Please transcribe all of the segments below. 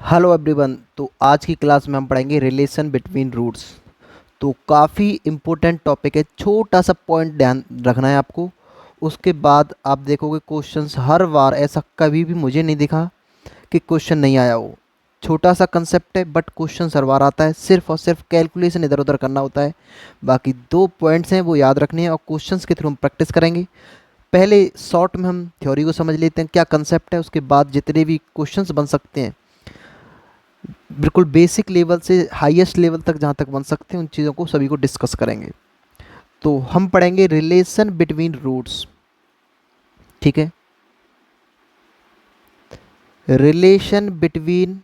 Hello everyone. तो आज की क्लास में हम पढ़ेंगे रिलेशन बिटवीन रूट्स। तो काफ़ी इम्पोर्टेंट टॉपिक है, छोटा सा पॉइंट ध्यान रखना है आपको। उसके बाद आप देखोगे क्वेश्चंस हर बार, ऐसा कभी भी मुझे नहीं दिखा कि क्वेश्चन नहीं आया हो। छोटा सा कंसेप्ट है बट क्वेश्चन हर बार आता है, सिर्फ और सिर्फ कैलकुलेशन इधर उधर करना होता है। बाकी दो पॉइंट्स हैं वो याद रखने हैं और क्वेश्चंस के थ्रू हम प्रैक्टिस करेंगे। पहले शॉर्ट में हम थ्योरी को समझ लेते हैं क्या कंसेप्ट है, उसके बाद जितने भी क्वेश्चंस बन सकते हैं बिल्कुल बेसिक लेवल से हाईएस्ट लेवल तक जहाँ तक बन सकते हैं उन चीज़ों को सभी को डिस्कस करेंगे। तो हम पढ़ेंगे रिलेशन बिटवीन रूट्स। ठीक है, रिलेशन बिटवीन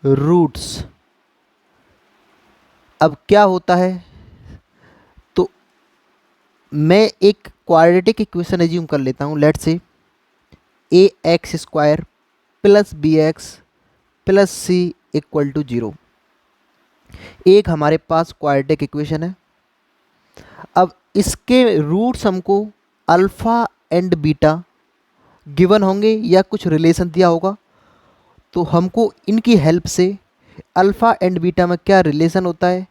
रूट्स। अब क्या होता है, तो मैं एक क्वाड्रेटिक इक्वेशन एज्यूम कर लेता हूँ। Let's say a x square plus B x plus c equal to 0। एक हमारे पास क्वाड्रेटिक इक्वेशन है। अब इसके रूट्स हमको अल्फ़ा एंड बीटा गिवन होंगे या कुछ रिलेशन दिया होगा, तो हमको इनकी हेल्प से अल्फ़ा एंड बीटा में क्या रिलेशन होता है,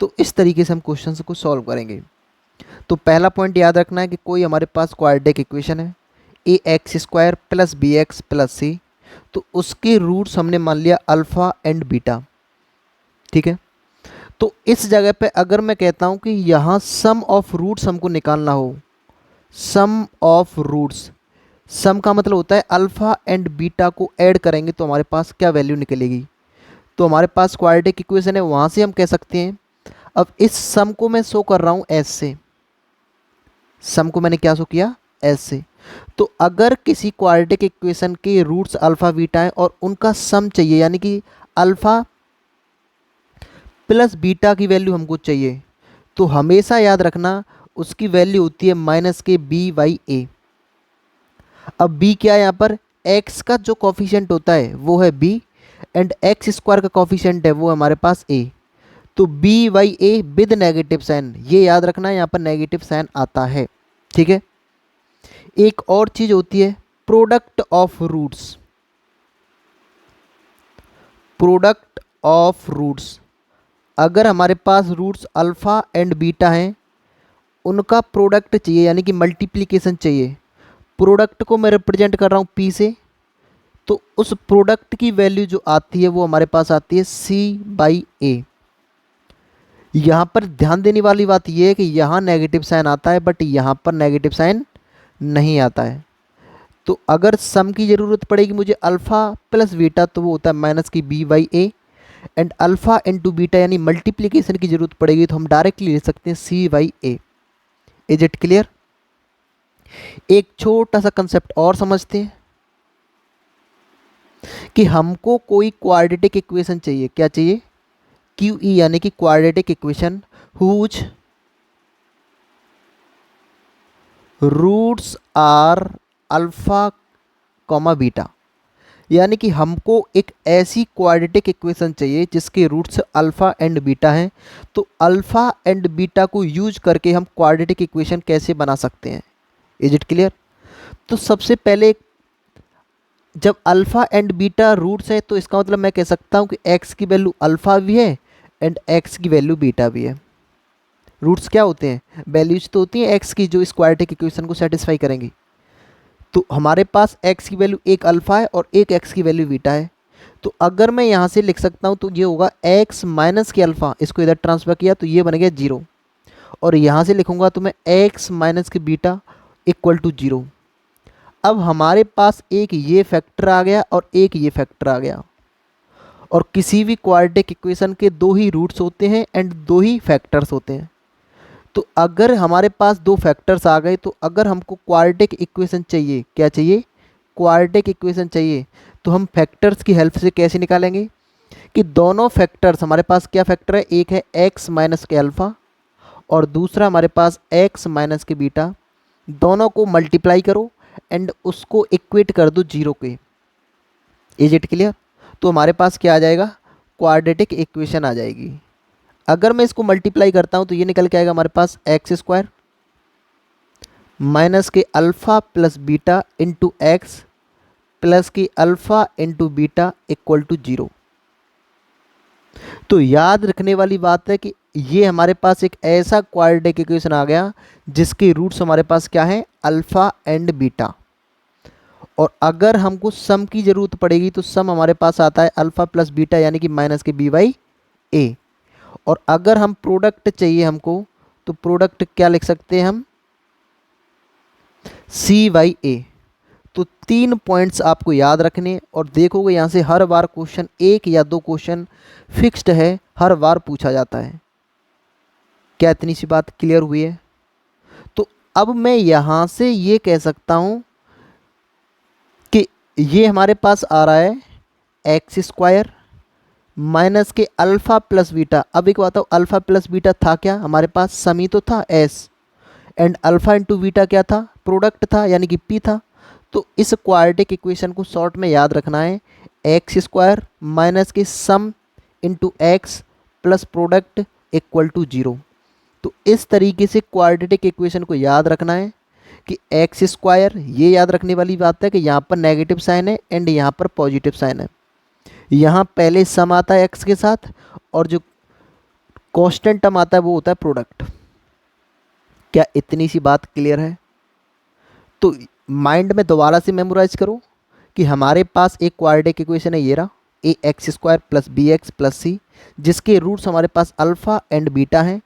तो इस तरीके से हम क्वेश्चन को सॉल्व करेंगे। तो पहला पॉइंट याद रखना है कि कोई हमारे पास क्वाड्रेटिक इक्वेशन है a x square plus B x plus c, तो उसके रूट्स हमने मान लिया अल्फ़ा एंड बीटा। ठीक है, तो इस जगह पे अगर मैं कहता हूँ कि यहाँ सम ऑफ रूट्स हमको निकालना हो, सम ऑफ रूट्स, सम का मतलब होता है अल्फ़ा एंड बीटा को ऐड करेंगे तो हमारे पास क्या वैल्यू निकलेगी। तो हमारे पास क्वाड्रेटिक इक्वेशन है, वहाँ से हम कह सकते हैं। अब इस सम को मैं शो कर रहा हूँ एस से, सम को मैंने क्या शो किया, एस से। तो अगर किसी क्वाड्रेटिक इक्वेशन के रूट्स अल्फ़ा बीटा हैं और उनका सम चाहिए, यानी कि अल्फ़ा प्लस बीटा की वैल्यू हमको चाहिए, तो हमेशा याद रखना उसकी वैल्यू होती है माइनस के बी बाई ए। अब b क्या है यहाँ पर, x का जो कॉफिशिएंट होता है वो है b एंड एक्स स्क्वायर का कॉफिशिएंट है वो है हमारे पास a। तो b by a with negative sign, ये याद रखना है यहाँ पर नेगेटिव साइन आता है। ठीक है, एक और चीज होती है product of roots. Product of roots, अगर हमारे पास रूट्स अल्फ़ा एंड बीटा हैं, उनका प्रोडक्ट चाहिए यानी कि मल्टीप्लिकेशन चाहिए। प्रोडक्ट को मैं रिप्रेजेंट कर रहा हूँ p से, तो उस प्रोडक्ट की वैल्यू जो आती है वो हमारे पास आती है c बाई ए। यहाँ पर ध्यान देने वाली बात यह है कि यहाँ नेगेटिव साइन आता है बट यहाँ पर नेगेटिव साइन नहीं आता है। तो अगर सम की ज़रूरत पड़ेगी मुझे अल्फ़ा प्लस बीटा, तो वो होता है माइनस की b by A. And alpha into beta यानी मल्टीप्लीकेशन की ज़रूरत पड़ेगी तो हम डायरेक्टली ले सकते हैं c by A. Is it clear? एक छोटा सा कंसेप्ट और समझते हैं कि हमको कोई क्वाड्रेटिक इक्वेशन चाहिए। क्या चाहिए? क्यू ई यानी कि quadratic equation whose roots are alpha comma beta, यानी कि हमको एक ऐसी क्वाड्रेटिक इक्वेशन चाहिए जिसके रूट्स अल्फ़ा एंड बीटा हैं। तो अल्फ़ा एंड बीटा को यूज करके हम क्वाड्रेटिक इक्वेशन कैसे बना सकते हैं। Is it clear? तो सबसे पहले जब अल्फ़ा एंड बीटा रूट्स हैं तो इसका मतलब मैं कह सकता हूँ कि x की वैल्यू अल्फ़ा भी है एंड x की वैल्यू बीटा भी है। रूट्स क्या होते हैं? वैल्यूज तो होती हैं x की जो इस क्वाड्रेटिक इक्वेशन को सेटिस्फाई करेंगी। तो हमारे पास x की वैल्यू एक अल्फ़ा है और एक x की वैल्यू बीटा है। तो अगर मैं यहाँ से लिख सकता हूँ तो ये होगा x माइनस के अल्फ़ा, इसको इधर ट्रांसफर किया तो ये बन गया 0। और यहाँ से लिखूँगा तो मैं x माइनस के बीटा इक्वल टू 0। अब हमारे पास एक ये फैक्टर आ गया और एक ये फैक्टर आ गया। और किसी भी क्वाड्रेटिक इक्वेशन के दो ही रूट्स होते हैं एंड दो ही फैक्टर्स होते हैं। तो अगर हमारे पास दो फैक्टर्स आ गए तो अगर हमको क्वाड्रेटिक इक्वेशन चाहिए, क्या चाहिए? क्वाड्रेटिक इक्वेशन चाहिए, तो हम फैक्टर्स की हेल्प से कैसे निकालेंगे कि दोनों फैक्टर्स, हमारे पास क्या फैक्टर है, एक है x माइनस के अल्फ़ा और दूसरा हमारे पास x माइनस के बीटा, दोनों को मल्टीप्लाई करो एंड उसको इक्वेट कर दो 0 के। Is it clear? तो हमारे पास क्या आ जाएगा, क्वाड्रेटिक इक्वेशन आ जाएगी। अगर मैं इसको मल्टीप्लाई करता हूँ तो ये निकल के आएगा हमारे पास एक्स स्क्वायर माइनस के alpha plus beta into x plus की alpha into beta equal to 0। तो याद रखने वाली बात है कि ये हमारे पास एक ऐसा क्वाड्रेटिक इक्वेशन आ गया जिसके रूट्स हमारे पास क्या है, अल्फ़ा एंड बीटा। और अगर हमको सम की ज़रूरत पड़ेगी तो सम हमारे पास आता है अल्फ़ा प्लस बीटा यानी कि माइनस के बी बाई ए। और अगर हम प्रोडक्ट चाहिए हमको तो प्रोडक्ट क्या लिख सकते हैं हम, सी बाई ए। तो 3 पॉइंट्स आपको याद रखने, और देखोगे यहाँ से हर बार क्वेश्चन 1 या 2 क्वेश्चन फिक्स्ड है, हर बार पूछा जाता है। क्या इतनी सी बात क्लियर हुई है? तो अब मैं यहाँ से ये कह सकता हूँ कि ये हमारे पास आ रहा है एक्स स्क्वायर माइनस के अल्फ़ा प्लस बीटा। अब एक बात, अल्फ़ा प्लस बीटा था क्या हमारे पास, समी तो था S, and alpha into beta क्या था, प्रोडक्ट था यानी कि पी था। तो इस क्वाड्रेटिक इक्वेशन को शॉर्ट में याद रखना है, एक्स स्क्वायर माइनस के sum into x plus product equal to 0। तो इस तरीके से क्वाड्रेटिक इक्वेशन को याद रखना है कि एक्स स्क्वायर, ये याद रखने वाली बात है कि यहाँ पर नेगेटिव साइन है एंड यहाँ पर पॉजिटिव साइन है। यहाँ पहले सम आता है एक्स के साथ और जो कांस्टेंट टर्म आता है वो होता है प्रोडक्ट। क्या इतनी सी बात क्लियर है? तो माइंड में दोबारा से मेमोराइज करो कि हमारे पास एक क्वाड्रेटिक इक्वेशन है, ये रहा, a x square plus B x plus c, जिसके रूट्स हमारे पास अल्फ़ा एंड बीटा हैं।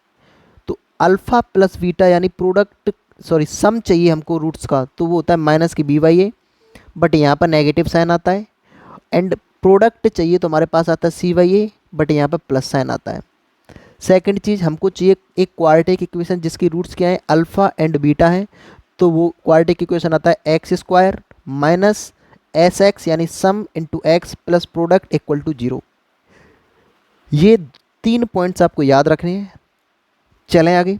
तो अल्फ़ा प्लस बीटा यानी प्रोडक्ट, सॉरी सम चाहिए हमको रूट्स का, तो वो होता है माइनस की बी बाई ए, बट यहाँ पर नेगेटिव साइन आता है। एंड प्रोडक्ट चाहिए तो हमारे पास आता है सी बाई ए, बट यहाँ पर प्लस साइन आता है। सेकंड चीज़, हमको चाहिए एक क्वाड्रेटिक इक्वेशन जिसकी रूट्स क्या है, अल्फ़ा एंड बीटा है। तो वो क्वाड्रेटिक इक्वेशन आता है x square minus s x यानी sum into x plus product equal to 0। ये 3 पॉइंट्स आपको याद रखने हैं। चलें आगे।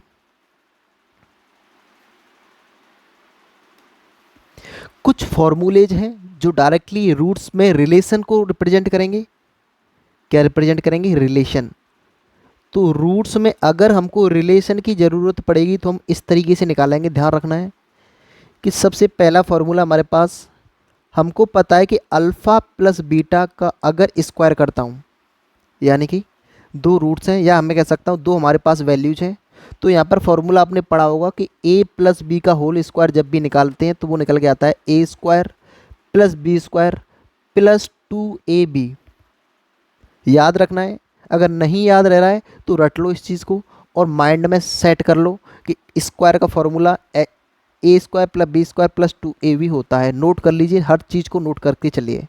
कुछ फॉर्मूलेज हैं जो डायरेक्टली रूट्स में रिलेशन को रिप्रेजेंट करेंगे। क्या रिप्रेजेंट करेंगे, रिलेशन। तो रूट्स में अगर हमको रिलेशन की ज़रूरत पड़ेगी तो हम इस तरीके से निकालेंगे। ध्यान रखना है कि सबसे पहला फॉर्मूला हमारे पास, हमको पता है कि अल्फ़ा प्लस बीटा का अगर स्क्वायर करता हूँ, यानी कि 2 रूट्स हैं, या मैं कह सकता हूँ 2 हमारे पास वैल्यूज हैं, तो यहाँ पर फॉर्मूला आपने पढ़ा होगा कि a प्लस बी का होल स्क्वायर जब भी निकालते हैं तो वो निकल के आता है a square plus b square plus 2ab। याद रखना है, अगर नहीं याद रह रहा है तो रट लो इस चीज़ को और माइंड में सेट कर लो कि स्क्वायर का formula a square plus b square plus 2ab होता है। नोट कर लीजिए, हर चीज़ को नोट करके चलिए,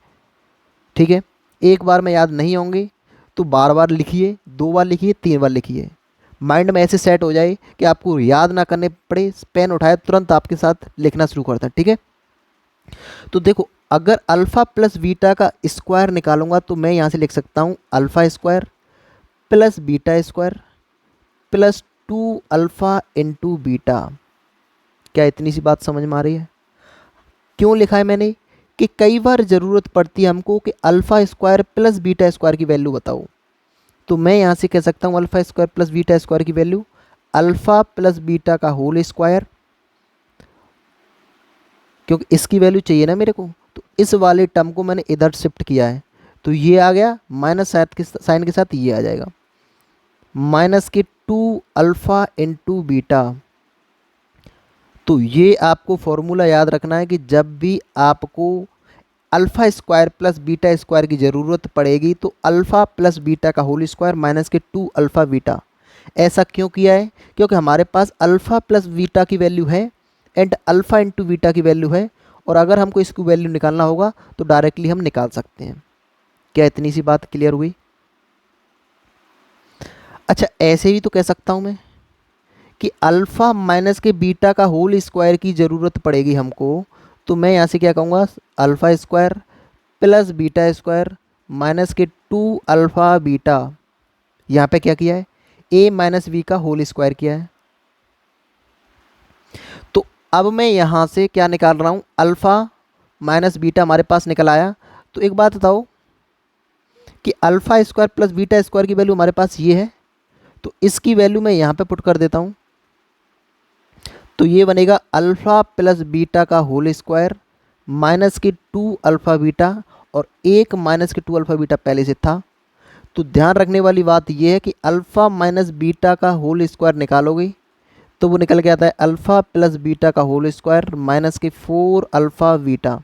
ठीक है। एक बार में याद नहीं होंगे तो बार बार लिखिए, 2 बार लिखिए, 3 बार लिखिए, माइंड में ऐसे सेट हो जाए कि आपको याद ना करने पड़े, पेन उठाए तुरंत आपके साथ लिखना शुरू करता है, ठीक है। तो देखो, अगर अल्फ़ा प्लस बीटा का स्क्वायर निकालूंगा तो मैं यहाँ से लिख सकता हूँ alpha square plus beta square plus 2 alpha into beta. क्या इतनी सी बात समझ में आ रही है? क्यों लिखा है मैंने कि कई बार ज़रूरत पड़ती है हमको कि alpha square plus beta square की वैल्यू बताओ। तो मैं यहाँ से कह सकता हूँ alpha square plus beta square की वैल्यू अल्फ़ा प्लस बीटा का होल स्क्वायर, क्योंकि इसकी वैल्यू चाहिए ना मेरे को, तो इस वाले टर्म को मैंने इधर शिफ्ट किया है, तो ये आ गया माइनस साइन के साथ ये आ जाएगा माइनस के 2 अल्फ़ा इंटू बीटा। तो ये आपको फॉर्मूला याद रखना है कि जब भी आपको alpha square plus beta square की ज़रूरत पड़ेगी तो अल्फ़ा प्लस बीटा का होल स्क्वायर माइनस के 2 अल्फ़ा बीटा। ऐसा क्यों किया है? क्योंकि हमारे पास अल्फ़ा प्लस बीटा की वैल्यू है एंड अल्फ़ा इंटू बीटा की वैल्यू है, और अगर हमको इसकी वैल्यू निकालना होगा तो डायरेक्टली हम निकाल सकते हैं। क्या इतनी सी बात क्लियर हुई? अच्छा, ऐसे भी तो कह सकता हूँ मैं कि अल्फ़ा माइनस के बीटा का होल स्क्वायर की ज़रूरत पड़ेगी हमको, तो मैं यहाँ से क्या कहूँगा alpha square plus beta square minus के 2 अल्फ़ा बीटा। यहाँ पे क्या किया है, a माइनस बी का होल स्क्वायर किया है। तो अब मैं यहाँ से क्या निकाल रहा हूँ, अल्फ़ा माइनस बीटा हमारे पास निकल आया। तो एक बात बताओ कि alpha square plus beta square की वैल्यू हमारे पास ये है, तो इसकी वैल्यू मैं यहाँ पे पुट कर देता हूँ। तो ये बनेगा अल्फ़ा प्लस बीटा का होल स्क्वायर माइनस के 2 अल्फ़ा बीटा और एक माइनस के 2 अल्फ़ा बीटा पहले से था। तो ध्यान रखने वाली बात यह है कि अल्फ़ा माइनस बीटा का होल स्क्वायर निकालोगे तो वो निकल के आता है अल्फ़ा प्लस बीटा का होल स्क्वायर माइनस के 4 अल्फ़ा बीटा,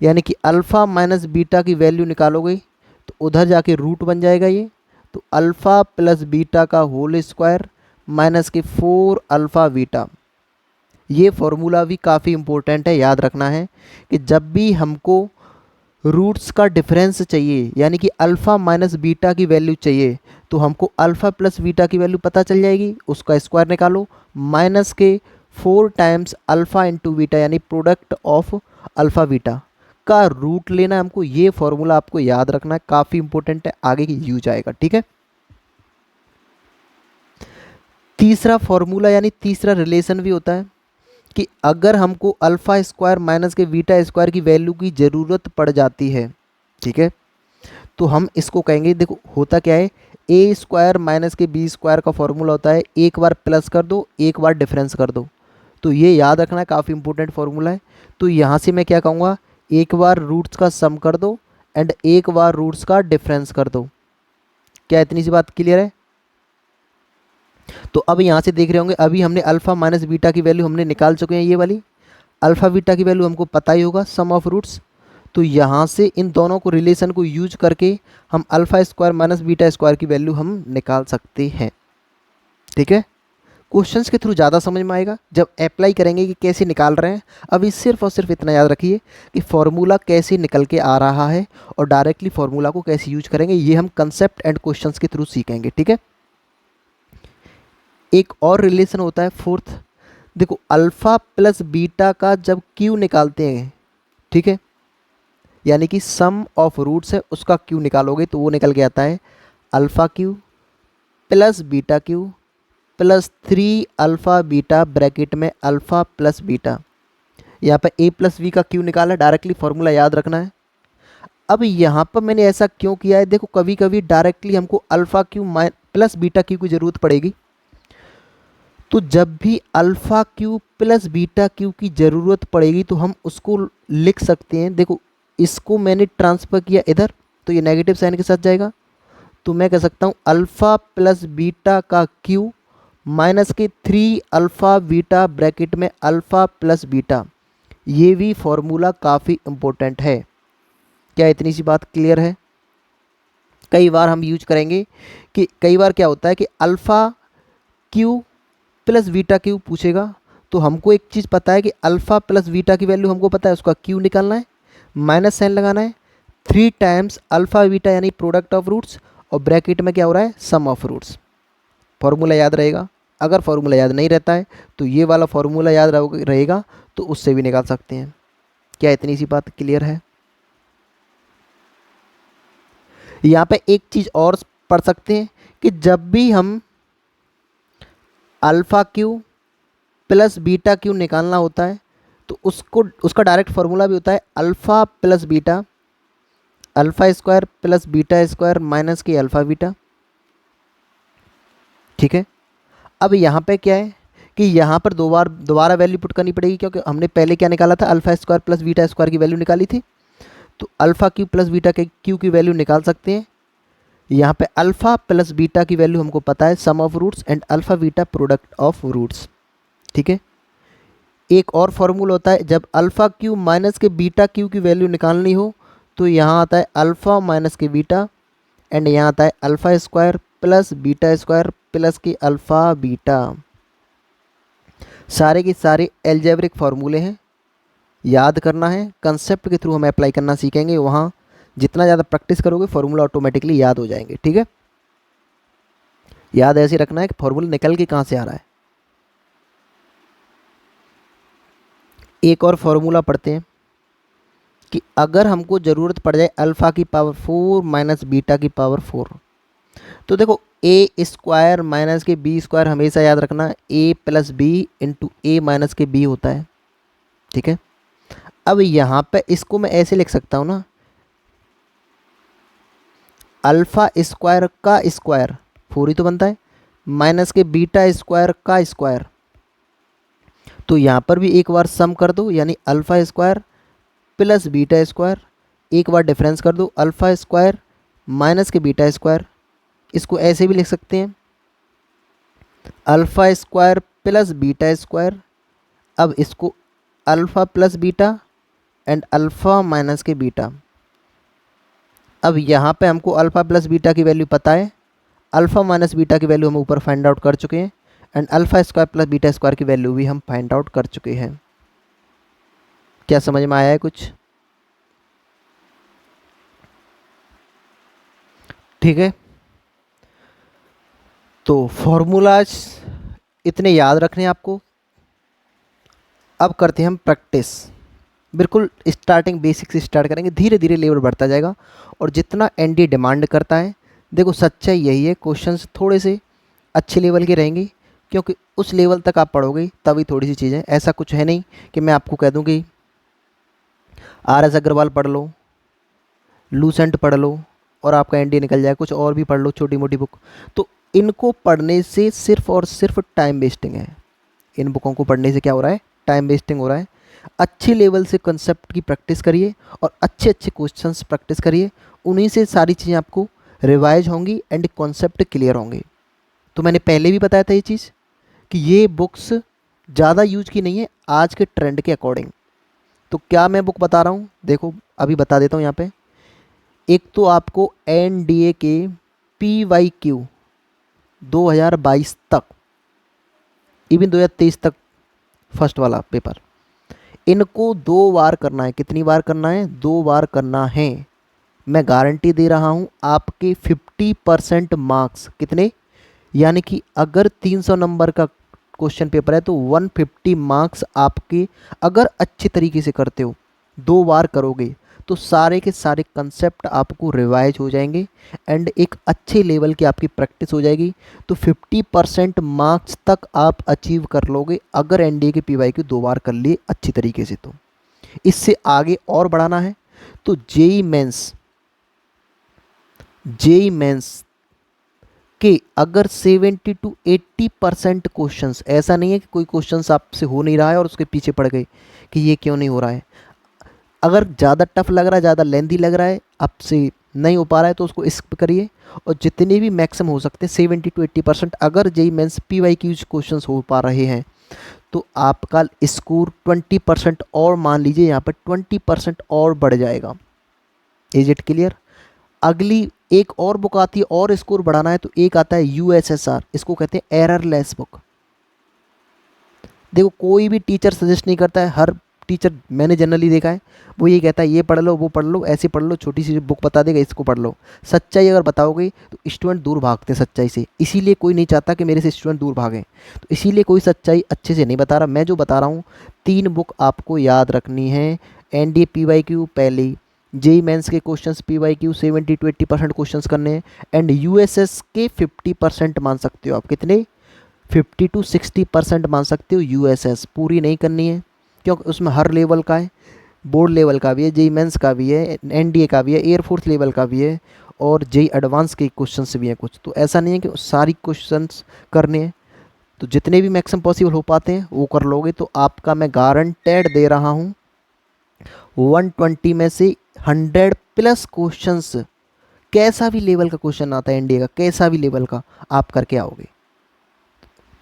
यानी कि अल्फ़ा माइनस बीटा की वैल्यू निकालोगे तो उधर जाके रूट बन जाएगा ये। तो अल्फ़ा प्लस बीटा का होल स्क्वायर माइनस के 4 अल्फ़ा बीटा। ये फॉर्मूला भी काफ़ी इम्पोर्टेंट है, याद रखना है कि जब भी हमको रूट्स का डिफरेंस चाहिए यानी कि अल्फ़ा माइनस बीटा की वैल्यू चाहिए तो हमको अल्फ़ा प्लस बीटा की वैल्यू पता चल जाएगी, उसका स्क्वायर निकालो माइनस के 4 टाइम्स अल्फ़ा इंटू बीटा यानी प्रोडक्ट ऑफ अल्फ़ा बीटा का रूट लेना है हमको। ये फॉर्मूला आपको याद रखना है, काफ़ी इंपॉर्टेंट है, आगे की यूज आएगा। ठीक है, तीसरा फॉर्मूला यानी तीसरा रिलेशन भी होता है कि अगर हमको अल्फ़ा स्क्वायर माइनस के बीटा स्क्वायर की वैल्यू की ज़रूरत पड़ जाती है, ठीक है, तो हम इसको कहेंगे, देखो होता क्या है, ए स्क्वायर माइनस के बी स्क्वायर का फॉर्मूला होता है एक बार प्लस कर दो एक बार डिफरेंस कर दो। तो ये याद रखना है, काफ़ी इंपॉर्टेंट फॉर्मूला है। तो यहाँ से मैं क्या कहूँगा, एक बार रूट्स का सम कर दो एंड एक बार रूट्स का डिफरेंस कर दो। क्या इतनी सी बात क्लियर है? तो अब यहाँ से देख रहे होंगे अभी हमने अल्फ़ा माइनस बीटा की वैल्यू हमने निकाल चुके हैं, ये वाली अल्फ़ा बीटा की वैल्यू हमको पता ही होगा, सम ऑफ रूट्स। तो यहाँ से इन दोनों को रिलेशन को यूज करके हम alpha square minus beta square की वैल्यू हम निकाल सकते हैं। ठीक है, क्वेश्चंस के थ्रू ज़्यादा समझ में आएगा जब अप्लाई करेंगे कि कैसे निकाल रहे हैं। अभी सिर्फ और सिर्फ इतना याद रखिए कि फॉर्मूला कैसे निकल के आ रहा है और डायरेक्टली फॉर्मूला को कैसे यूज करेंगे, ये हम कंसेप्ट एंड क्वेश्चंस के थ्रू सीखेंगे। ठीक है, एक और रिलेशन होता है फोर्थ, देखो अल्फ़ा प्लस बीटा का जब क्यू निकालते हैं, ठीक है, यानी कि सम ऑफ रूट्स है उसका क्यू निकालोगे तो वो निकल के आता है alpha cube plus beta Q plus 3 alpha beta bracket में अल्फ़ा प्लस बीटा। यहाँ पर ए प्लस बी का क्यू निकाला, डायरेक्टली फॉर्मूला याद रखना है। अब यहाँ पर मैंने ऐसा क्यों किया है, देखो कभी कभी डायरेक्टली हमको alpha cube plus beta cube की ज़रूरत पड़ेगी। तो जब भी alpha cube plus beta cube की ज़रूरत पड़ेगी तो हम उसको लिख सकते हैं, देखो इसको मैंने ट्रांसफ़र किया इधर तो ये नेगेटिव साइन के साथ जाएगा, तो मैं कह सकता हूँ अल्फ़ा प्लस बीटा का क्यू माइनस के 3 अल्फ़ा बीटा ब्रैकेट में अल्फ़ा प्लस बीटा। ये भी फॉर्मूला काफ़ी इम्पोर्टेंट है। क्या इतनी सी बात क्लियर है? कई बार हम यूज करेंगे कि कई बार क्या होता है कि alpha cube plus beta Q पूछेगा तो हमको एक चीज़ पता है कि अल्फ़ा प्लस बीटा की वैल्यू हमको पता है, उसका क्यू निकालना है, माइनस साइन लगाना है, 3 टाइम्स अल्फ़ा बीटा यानी प्रोडक्ट ऑफ रूट्स और ब्रैकेट में क्या हो रहा है, सम ऑफ रूट्स। फॉर्मूला याद रहेगा। अगर फॉर्मूला याद नहीं रहता है तो ये वाला फॉर्मूला याद रहेगा तो उससे भी निकाल सकते हैं। क्या इतनी सी बात क्लियर है? यहाँ पे एक चीज़ और पढ़ सकते हैं कि जब भी हम alpha cube plus beta Q निकालना होता है तो उसका डायरेक्ट फार्मूला भी होता है alpha plus beta, alpha square plus beta square minus के अल्फ़ा बीटा। ठीक है, अब यहाँ पे क्या है कि यहाँ पर दोबारा वैल्यू पुट करनी पड़ेगी क्योंकि हमने पहले क्या निकाला था, alpha square plus beta square की वैल्यू निकाली थी। तो अल्फ़ा क्यू प्लस बीटा के क्यू की वैल्यू निकाल सकते हैं। यहाँ पे अल्फ़ा प्लस बीटा की वैल्यू हमको पता है, sum of roots and alpha beta product of roots. ठीक है, एक और फॉर्मूला होता है जब अल्फ़ा क्यू माइनस के बीटा क्यू की वैल्यू निकालनी हो तो यहाँ आता है अल्फ़ा माइनस के बीटा एंड यहाँ आता है alpha square plus beta square plus के अल्फ़ा बीटा। सारे के सारे एल्जेब्रिक फार्मूले हैं, याद करना है, कंसेप्ट के थ्रू हम अप्लाई करना सीखेंगे। वहाँ जितना ज़्यादा प्रैक्टिस करोगे फार्मूला ऑटोमेटिकली याद हो जाएंगे। ठीक है, याद ऐसे रखना है कि फार्मूला निकल के कहाँ से आ रहा है। एक और फार्मूला पढ़ते हैं कि अगर हमको ज़रूरत पड़ जाए अल्फ़ा की पावर 4 माइनस बीटा की पावर 4, तो देखो ए स्क्वायर माइनस के बी स्क्वायर हमेशा याद रखना, ए प्लस बी इंटू ए माइनस के बी होता है। ठीक है, अब यहाँ पे इसको मैं ऐसे लिख सकता हूँ ना, अल्फ़ा स्क्वायर का स्क्वायर 4 ही तो बनता है माइनस के बीटा स्क्वायर का स्क्वायर। तो यहाँ पर भी एक बार सम कर दो यानी alpha square plus beta square, एक बार डिफरेंस कर दो, अल्फ़ा स्क्वायर माइनस के बीटा स्क्वायर। इसको ऐसे भी लिख सकते हैं, alpha square plus beta square. अब इसको alpha plus beta and alpha minus के बीटा। अब यहाँ पे हमको अल्फ़ा प्लस बीटा की वैल्यू पता है, अल्फ़ा माइनस बीटा की वैल्यू हम ऊपर फाइंड आउट कर चुके हैं, and alpha square plus beta square की वैल्यू भी हम फाइंड आउट कर चुके हैं। क्या समझ में आया है कुछ? ठीक है, तो फॉर्मूलाज इतने याद रखने हैं आपको। अब करते हैं हम प्रैक्टिस। बिल्कुल स्टार्टिंग बेसिक से स्टार्ट करेंगे, धीरे धीरे लेवल बढ़ता जाएगा और जितना एनडीए डिमांड करता है। देखो सच्चाई यही है, क्वेश्चंस थोड़े से अच्छे लेवल के रहेंगे क्योंकि उस लेवल तक आप पढ़ोगे तभी थोड़ी सी चीज़ें। ऐसा कुछ है नहीं कि मैं आपको कह दूँ कि आर.एस. अग्रवाल पढ़ लो, लूसेंट पढ़ लो और आपका एनडीए निकल जाए। कुछ और भी पढ़ लो छोटी मोटी बुक, तो इनको पढ़ने से सिर्फ और सिर्फ टाइम वेस्टिंग है। इन बुकों को पढ़ने से क्या हो रहा है? टाइम वेस्टिंग हो रहा है। अच्छे लेवल से कंसेप्ट की प्रैक्टिस करिए और अच्छे अच्छे क्वेश्चंस प्रैक्टिस करिए, उन्हीं से सारी चीज़ें आपको रिवाइज होंगी एंड कॉन्सेप्ट क्लियर होंगे। तो मैंने पहले भी बताया था ये चीज़ कि ये बुक्स ज़्यादा यूज की नहीं है आज के ट्रेंड के अकॉर्डिंग। तो क्या मैं बुक बता रहा हूँ, देखो अभी बता देता हूँ यहाँ पे। एक तो आपको एनडीए के PYQ 2022 तक, इवन 2023 तक फर्स्ट वाला पेपर, इनको 2 बार करना है। कितनी बार करना है? 2 बार करना है। मैं गारंटी दे रहा हूँ आपके 50% मार्क्स। कितने? यानी कि अगर 300 नंबर का क्वेश्चन पेपर है तो 150 मार्क्स आपके, अगर अच्छे तरीके से करते हो, 2 बार करोगे तो सारे के सारे कंसेप्ट आपको रिवाइज हो जाएंगे एंड एक अच्छे लेवल की आपकी प्रैक्टिस हो जाएगी। तो 50% मार्क्स तक आप अचीव कर लोगे अगर एनडीए के PYQ 2 बार कर लिए अच्छी तरीके से। तो इससे आगे और बढ़ाना है तो जेई मेंस कि अगर 70 to 80% क्वेश्चंस, ऐसा नहीं है कि कोई क्वेश्चंस आपसे हो नहीं रहा है और उसके पीछे पड़ गए कि ये क्यों नहीं हो रहा है। अगर ज़्यादा टफ लग रहा है, ज़्यादा लेंदी लग रहा है, आपसे नहीं हो पा रहा है तो उसको स्किप करिए। और जितने भी मैक्सिमम हो सकते हैं 70 to 80%, अगर जेई मेंस PYQ क्वेश्चंस हो पा रहे हैं तो आपका स्कोर 20% और, मान लीजिए यहाँ पर 20% और बढ़ जाएगा। Is it clear? अगली एक और बुक आती है और स्कोर बढ़ाना है तो एक आता है USSR, इसको कहते हैं एररलेस बुक। देखो कोई भी टीचर सजेस्ट नहीं करता है, हर टीचर मैंने जनरली देखा है वो ये कहता है ये पढ़ लो, वो पढ़ लो, ऐसे पढ़ लो, छोटी सी बुक बता देगा इसको पढ़ लो। सच्चाई अगर बताओगे तो स्टूडेंट दूर भागते हैं सच्चाई से, इसीलिए कोई नहीं चाहता कि मेरे से स्टूडेंट दूर भागें। तो इसीलिए कोई सच्चाई अच्छे से नहीं बता रहा। मैं जो बता रहा हूँ 3 बुक आपको याद रखनी है। एनडीए PYQ पहले, जेई मेंस के क्वेश्चंस PYQ 70 to 80% क्वेश्चंस करने हैं एंड यूएसएस के 50% मान सकते हो आप। कितने? 50 to 60% मान सकते हो। यूएसएस पूरी नहीं करनी है क्योंकि उसमें हर लेवल का है, बोर्ड लेवल का भी है, जेई मेंस का भी है, एनडीए का भी है, एयरफोर्स लेवल का भी है और जेई एडवांस के क्वेश्चंस भी हैं कुछ। तो ऐसा नहीं है कि सारी क्वेश्चंस करने हैं, तो जितने भी मैक्सिमम पॉसिबल हो पाते हैं वो कर लोगे तो आपका मैं गारंटेड दे रहा हूँ 120 में से 100 प्लस क्वेश्चंस, कैसा भी लेवल का क्वेश्चन आता है एनडीए का, कैसा भी लेवल का, आप करके आओगे।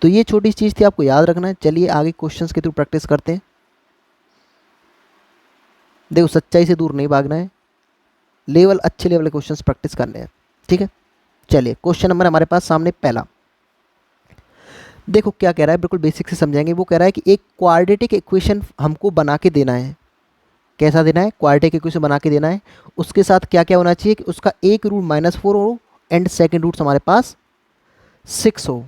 तो ये छोटी चीज़ थी, आपको याद रखना है। चलिए आगे क्वेश्चंस के थ्रू प्रैक्टिस करते हैं। देखो सच्चाई से दूर नहीं भागना है, लेवल अच्छे लेवल के क्वेश्चंस प्रैक्टिस करने हैं। ठीक है, चलिए क्वेश्चन नंबर हमारे पास सामने पहला। देखो क्या कह रहा है, बिल्कुल बेसिक से समझाएंगे। वो कह रहा है कि एक क्वाड्रेटिक इक्वेशन हमको बना के देना है। कैसा देना है? क्वाड्रेटिक इक्वेशन बना के देना है। उसके साथ क्या क्या होना चाहिए कि उसका एक रूट -4 हो एंड सेकंड रूट्स हमारे पास 6 हो।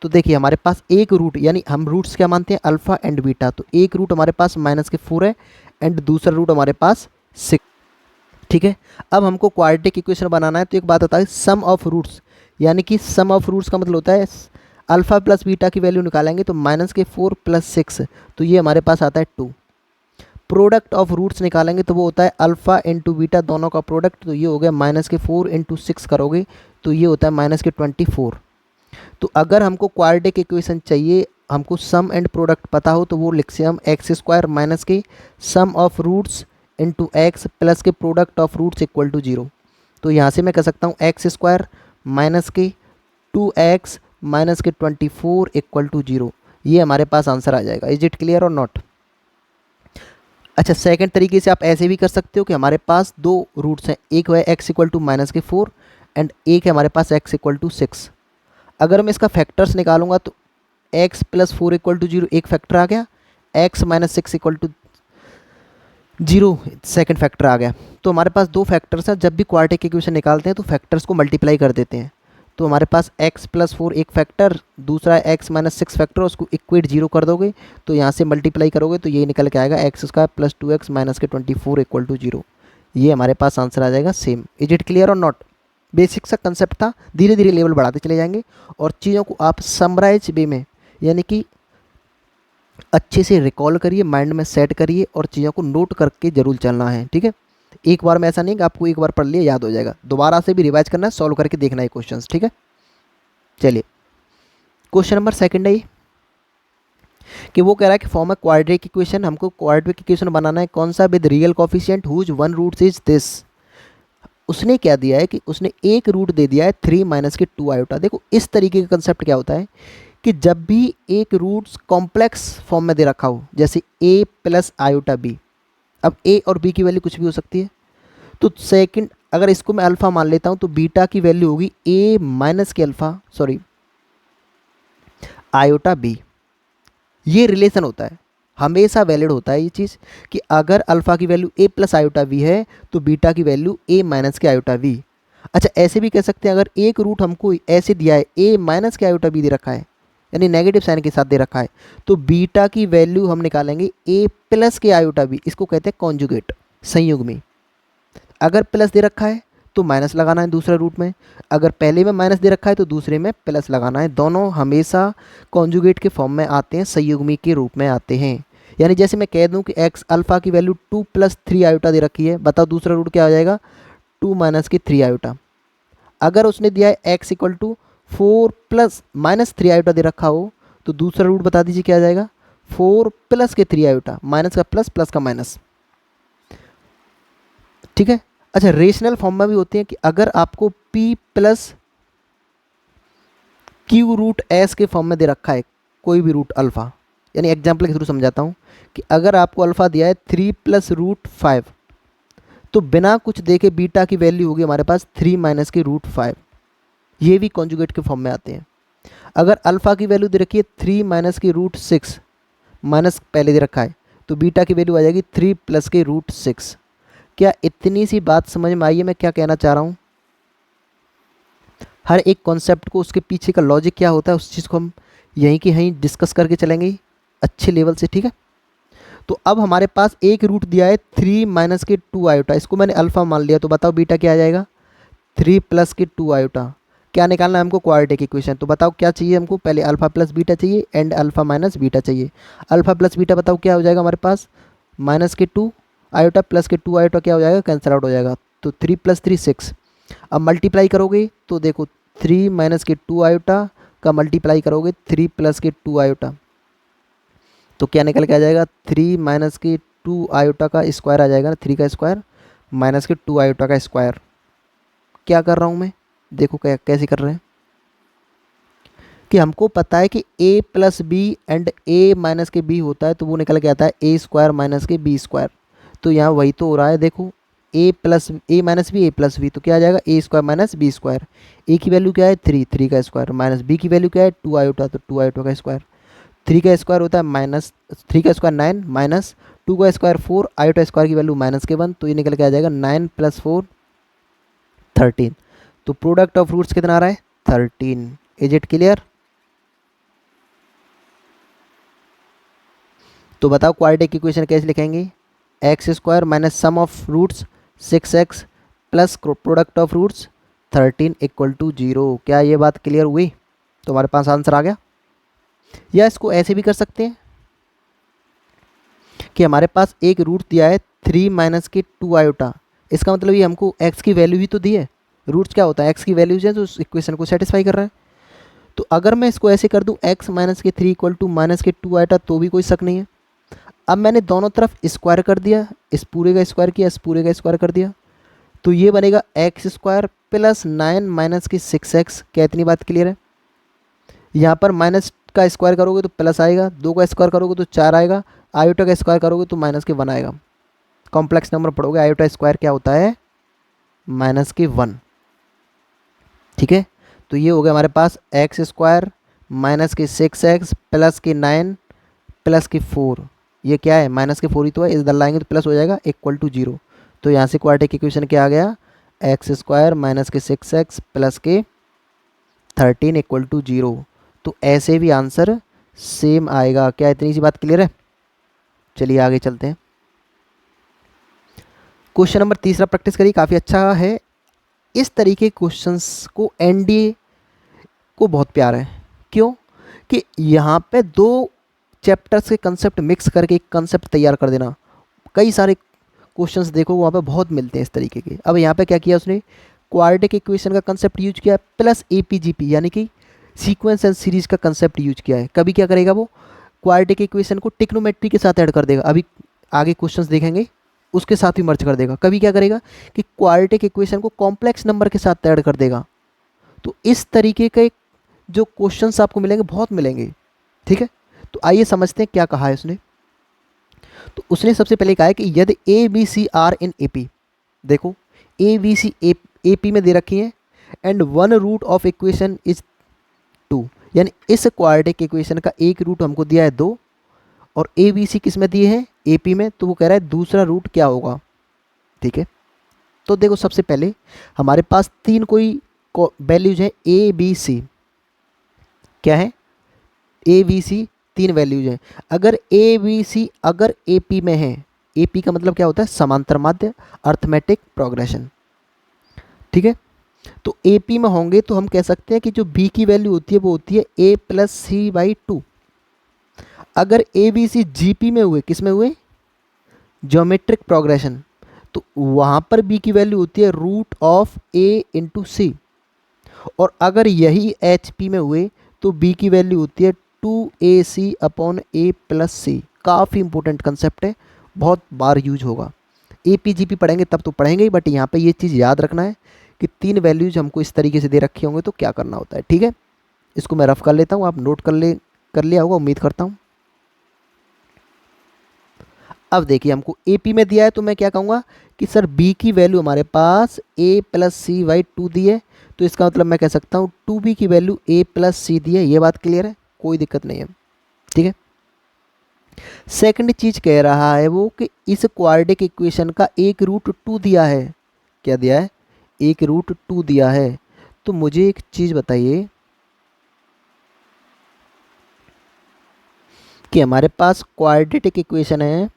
तो देखिए हमारे पास एक रूट, यानी हम रूट्स क्या मानते हैं? Alpha and beta. तो एक रूट हमारे पास -4 है एंड दूसरा रूट हमारे पास 6। ठीक है, अब हमको क्वाड्रेटिक इक्वेशन बनाना है तो एक बात होता है सम ऑफ रूट्स, यानी कि सम ऑफ रूट्स का मतलब होता है अल्फ़ा प्लस बीटा की वैल्यू निकालेंगे तो -4 + 6, तो ये हमारे पास आता है 2। प्रोडक्ट ऑफ रूट्स निकालेंगे तो वो होता है अल्फ़ा इंटू बीटा दोनों का प्रोडक्ट, तो ये हो गया -4 × 6 करोगे तो ये होता है -24। तो अगर हमको क्वाड्रेटिक इक्वेशन चाहिए, हमको सम एंड प्रोडक्ट पता हो तो वो लिख से हम x² - के sum of roots into x plus के product of roots equal to 0। तो यहाँ से मैं कह सकता हूँ एक्स स्क्वायर माइनस के 2x माइनस के 24 इक्वल टू 0। ये हमारे पास आंसर आ जाएगा। इज इट क्लियर और नॉट? अच्छा, सेकंड तरीके से आप ऐसे भी कर सकते हो कि हमारे पास दो रूट्स हैं, एक है x इक्वल टू माइनस के 4 एंड एक है हमारे पास x इक्वल टू 6। अगर मैं इसका फैक्टर्स निकालूंगा तो x प्लस 4 इक्वल टू 0 एक फैक्टर आ गया, x minus 6 equal to 0 second factor आ गया। तो हमारे पास दो फैक्टर्स हैं, जब भी क्वाड्रेटिक इक्वेशन निकालते हैं तो फैक्टर्स को मल्टीप्लाई कर देते हैं। तो हमारे पास x प्लस 4 एक फैक्टर, दूसरा है x माइनस 6 फैक्टर, उसको इक्वेट 0 कर दोगे तो यहाँ से मल्टीप्लाई करोगे तो ये निकल के आएगा x square plus 2x minus के 24 इक्वल टू 0। ये हमारे पास आंसर आ जाएगा सेम। इज इट क्लियर और नॉट? बेसिक सा कंसेप्ट था, धीरे धीरे लेवल बढ़ाते चले जाएंगे और चीज़ों को आप समराइज वे में यानी कि अच्छे से रिकॉल करिए, माइंड में सेट करिए और चीज़ों को नोट करके जरूर चलना है। ठीक है, एक बार में ऐसा नहीं कि आपको एक बार पढ़ लिया याद हो जाएगा, दोबारा से भी रिवाइज करना है, सॉल्व करके देखना है क्वेश्चंस। ठीक है, चलिए क्वेश्चन नंबर सेकंड है कि वो कह रहा है कि फॉर्म अ क्वाड्रेटिक इक्वेशन, हमको क्वाड्रेटिक इक्वेशन बनाना है। कौन सा? With real coefficient whose one root is this. उसने क्या दिया है कि उसने एक रूट दे दिया है 3 माइनस के 2 आयोटा। देखो इस तरीके का कंसेप्ट क्या होता है कि जब भी एक रूट्स कॉम्प्लेक्स फॉर्म में दे रखा हो, जैसे a प्लस आयोटा b, अब a और b की वैल्यू कुछ भी हो सकती है, तो सेकंड अगर इसको मैं अल्फ़ा मान लेता हूँ तो बीटा की वैल्यू होगी a माइनस के अल्फ़ा सॉरी आयोटा b। ये रिलेशन होता है, हमेशा वैलिड होता है ये चीज़ कि अगर अल्फ़ा की value a plus iota v है तो बीटा की वैल्यू a माइनस के आयोटा v। अच्छा, ऐसे भी कह सकते हैं अगर एक रूट हमको ऐसे दिया है a माइनस के आयोटा v दे रखा है यानी नेगेटिव साइन के साथ दे रखा है, तो बीटा की वैल्यू हम निकालेंगे a प्लस के आयोटा v। इसको कहते हैं कॉन्जुगेट, संयुग्मी। अगर प्लस दे रखा है तो माइनस लगाना है दूसरे रूट में, अगर पहले में माइनस दे रखा है तो दूसरे में प्लस लगाना है। दोनों हमेशा कॉन्जुगेट के फॉर्म में आते हैं, संयुग्मी के रूप में आते हैं। यानी जैसे मैं कह दूं कि x अल्फ़ा की वैल्यू 2 प्लस 3 आयोटा दे रखी है, बताओ दूसरा रूट क्या हो जाएगा? 2 माइनस के 3 आयोटा। अगर उसने दिया है x equal to 4 plus minus 3 iota दे रखा हो तो दूसरा रूट बता दीजिए क्या आ जाएगा? 4 प्लस के 3 आयोटा, माइनस का प्लस, प्लस का माइनस। ठीक है। अच्छा, रेशनल फॉर्म में भी होती है कि अगर आपको p plus q root s के फॉर्म में दे रखा है कोई भी रूट अल्फ़ा, यानी एग्जाम्पल के थ्रू समझाता हूँ कि अगर आपको अल्फ़ा दिया है 3 प्लस रूट 5 तो बिना कुछ देखे बीटा की वैल्यू होगी हमारे पास 3 माइनस के रूट 5। ये भी कॉन्जुगेट के फॉर्म में आते हैं। अगर अल्फ़ा की वैल्यू दे रखी है 3 माइनस के रूट 6, माइनस पहले दे रखा है तो बीटा की वैल्यू आ जाएगी 3 प्लस के रूट 6। क्या इतनी सी बात समझ में आई है मैं क्या कहना चाह रहा हूँ? हर एक कॉन्सेप्ट को उसके पीछे का लॉजिक क्या होता है उस चीज़ को हम यहीं के यहीं डिस्कस करके चलेंगे अच्छे लेवल से। ठीक है, तो अब हमारे पास एक रूट दिया है 3 माइनस के 2 आयोटा, इसको मैंने अल्फ़ा मान लिया, तो बताओ बीटा क्या आ जाएगा? 3 प्लस के 2 आयोटा। क्या निकालना है हमको? Quadratic equation. तो बताओ क्या चाहिए हमको? पहले अल्फ़ा प्लस बीटा चाहिए एंड अल्फ़ा माइनस बीटा चाहिए। अल्फ़ा प्लस बीटा बताओ क्या हो जाएगा हमारे पास? माइनस के 2 आयोटा प्लस के 2 आयोटा क्या हो जाएगा? कैंसिल आउट हो जाएगा। तो 3 प्लस 3 6। अब मल्टीप्लाई करोगे तो देखो 3 माइनस के 2 आयोटा का मल्टीप्लाई करोगे 3 प्लस के 2 आयोटा तो क्या निकल के आ जाएगा? 3 माइनस के 2 आयोटा का स्क्वायर आ जाएगा ना, 3 का स्क्वायर माइनस के 2 आयोटा का स्क्वायर। क्या कर रहा हूँ मैं? देखो क्या कैसे कर रहे हैं कि हमको पता है कि a plus b and a minus के b होता है तो वो निकल के आता है a स्क्वायर माइनस के b स्क्वायर। तो यहाँ वही तो हो रहा है, देखो a plus a minus b, a plus b, तो क्या आ जाएगा? a square minus b square. a की वैल्यू क्या है? 3, 3 का स्क्वायर माइनस b की वैल्यू क्या है? 2 आयोटा, तो 2 आयोटा का स्क्वायर। 3 का स्क्वायर होता है माइनस 3 का स्क्वायर 9 माइनस 2 का स्क्वायर 4, आयोटा स्क्वायर की वैल्यू माइनस के 1, तो ये निकल के आ जाएगा 9 प्लस 4 13। तो प्रोडक्ट ऑफ रूट्स कितना आ रहा है? 13। Is it clear? तो बताओ क्वाड्रेटिक इक्वेशन कैसे लिखेंगे? X square minus sum of roots 6x plus product of roots 13 equal to 0। क्या ये बात क्लियर हुई? तो हमारे पास आंसर आ गया। या इसको ऐसे भी कर सकते हैं कि हमारे पास एक रूट दिया है 3 माइनस के 2 आयोटा, इसका मतलब ये हमको x की वैल्यू भी तो दी है। रूट्स क्या होता है? x की वैल्यूज है, तो उस इक्वेशन को सेटिस्फाई कर रहा है। तो अगर मैं इसको ऐसे कर दूं x माइनस के 3 इक्वल टू माइनस के 2 आयोटा तो भी कोई शक नहीं है। अब मैंने दोनों तरफ स्क्वायर कर दिया, इस पूरे का स्क्वायर किया, इस पूरे का स्क्वायर कर दिया, तो ये बनेगा एक्स स्क्वायर प्लस 9 माइनस की 6x। क्या इतनी बात क्लियर है? यहाँ पर माइनस का स्क्वायर करोगे तो प्लस आएगा, 2 का स्क्वायर करोगे तो 4 आएगा, आयोटा का स्क्वायर करोगे तो माइनस के 1 आएगा। कॉम्प्लेक्स नंबर पढ़ोगे आयोटा स्क्वायर क्या होता है? माइनस के 1। ठीक है, तो ये हो गया हमारे पास एक्स स्क्वायर माइनस के 6x प्लस के 9 प्लस के 4। ये क्या है? माइनस के 4 ही तो है, इधर लाएंगे तो प्लस हो जाएगा, इक्वल टू 0। तो यहाँ से क्वाड्रेटिक इक्वेशन क्या आ गया? एक्स स्क्वायर माइनस के 6x प्लस के 13 इक्वल टू 0। तो ऐसे भी आंसर सेम आएगा। क्या इतनी सी बात क्लियर है? चलिए आगे चलते हैं। क्वेश्चन नंबर तीसरा प्रैक्टिस करिए, काफ़ी अच्छा है। इस तरीके के क्वेश्चंस को एनडीए को बहुत प्यार है। क्यों? कि यहाँ पे दो चैप्टर्स के कंसेप्ट मिक्स करके एक कंसेप्ट तैयार कर देना। कई सारे क्वेश्चंस देखो वहाँ पे बहुत मिलते हैं इस तरीके के। अब यहाँ पे क्या किया उसने? क्वाड्रेटिक इक्वेशन का कंसेप्ट यूज किया प्लस एपीजीपी यानी कि सीक्वेंस एंड सीरीज का कंसेप्ट यूज किया है। कभी क्या करेगा वो? क्वाड्रेटिक इक्वेशन को टिक्नोमेट्री के साथ ऐड कर देगा, अभी आगे क्वेश्चंस देखेंगे उसके साथ ही मर्ज कर देगा। कभी क्या करेगा कि क्वाड्रेटिक इक्वेशन को कॉम्प्लेक्स नंबर के साथ ऐड कर देगा। तो इस तरीके के जो क्वेश्चंस आपको मिलेंगे बहुत मिलेंगे। ठीक है, तो आइए समझते हैं क्या कहा है उसने। तो उसने सबसे पहले कहा है कि यदि a b c are in A P, देखो a b C A P में दे रखी है and one root of equation is 2, यानी इस क्वाड्रेटिक इक्वेशन का एक रूट हमको दिया है 2 और ए बी सी किस में दिए हैं? ए पी में। तो वो कह रहा है दूसरा रूट क्या होगा। ठीक है, तो देखो सबसे पहले हमारे पास तीन कोई वैल्यूज हैं ए बी सी। क्या है? ए बी सी तीन वैल्यूज हैं। अगर ए बी सी अगर ए पी में है, ए पी का मतलब क्या होता है? समांतर माध्य, अर्थमेटिक प्रोग्रेशन। ठीक है, तो ए पी में होंगे तो हम कह सकते हैं कि जो बी की वैल्यू होती है वो होती है ए प्लस सी बाई 2। अगर ए बी सी जी पी में हुए, किस में हुए? ज्योमेट्रिक प्रोग्रेशन, तो वहाँ पर बी की वैल्यू होती है रूट ऑफ ए इंटू सी। और अगर यही एच पी में हुए तो बी की वैल्यू होती है 2ac अपॉन ए प्लस सी। काफ़ी इंपॉर्टेंट कंसेप्ट है, बहुत बार यूज होगा। ए पी जी पी पढ़ेंगे तब तो पढ़ेंगे ही, बट यहाँ पे ये चीज़ याद रखना है कि तीन वैल्यूज हमको इस तरीके से दे रखे होंगे तो क्या करना होता है। ठीक है, इसको मैं रफ कर लेता हूँ, आप नोट कर लिया होगा उम्मीद करता हूँ। अब देखिए हमको ए पी में दिया है तो मैं क्या कहूँगा कि सर बी की वैल्यू हमारे पास ए प्लस सी बाई 2 दी है, तो इसका मतलब मैं कह सकता हूँ 2b की वैल्यू a प्लस सी दी है। ये बात क्लियर है, कोई दिक्कत नहीं है। ठीक है, सेकंड चीज कह रहा है वो कि इस क्वाड्रेटिक इक्वेशन का एक रूट 2 दिया है। क्या दिया है? एक रूट 2 दिया है। तो मुझे एक चीज बताइए कि हमारे पास क्वाड्रेटिक इक्वेशन है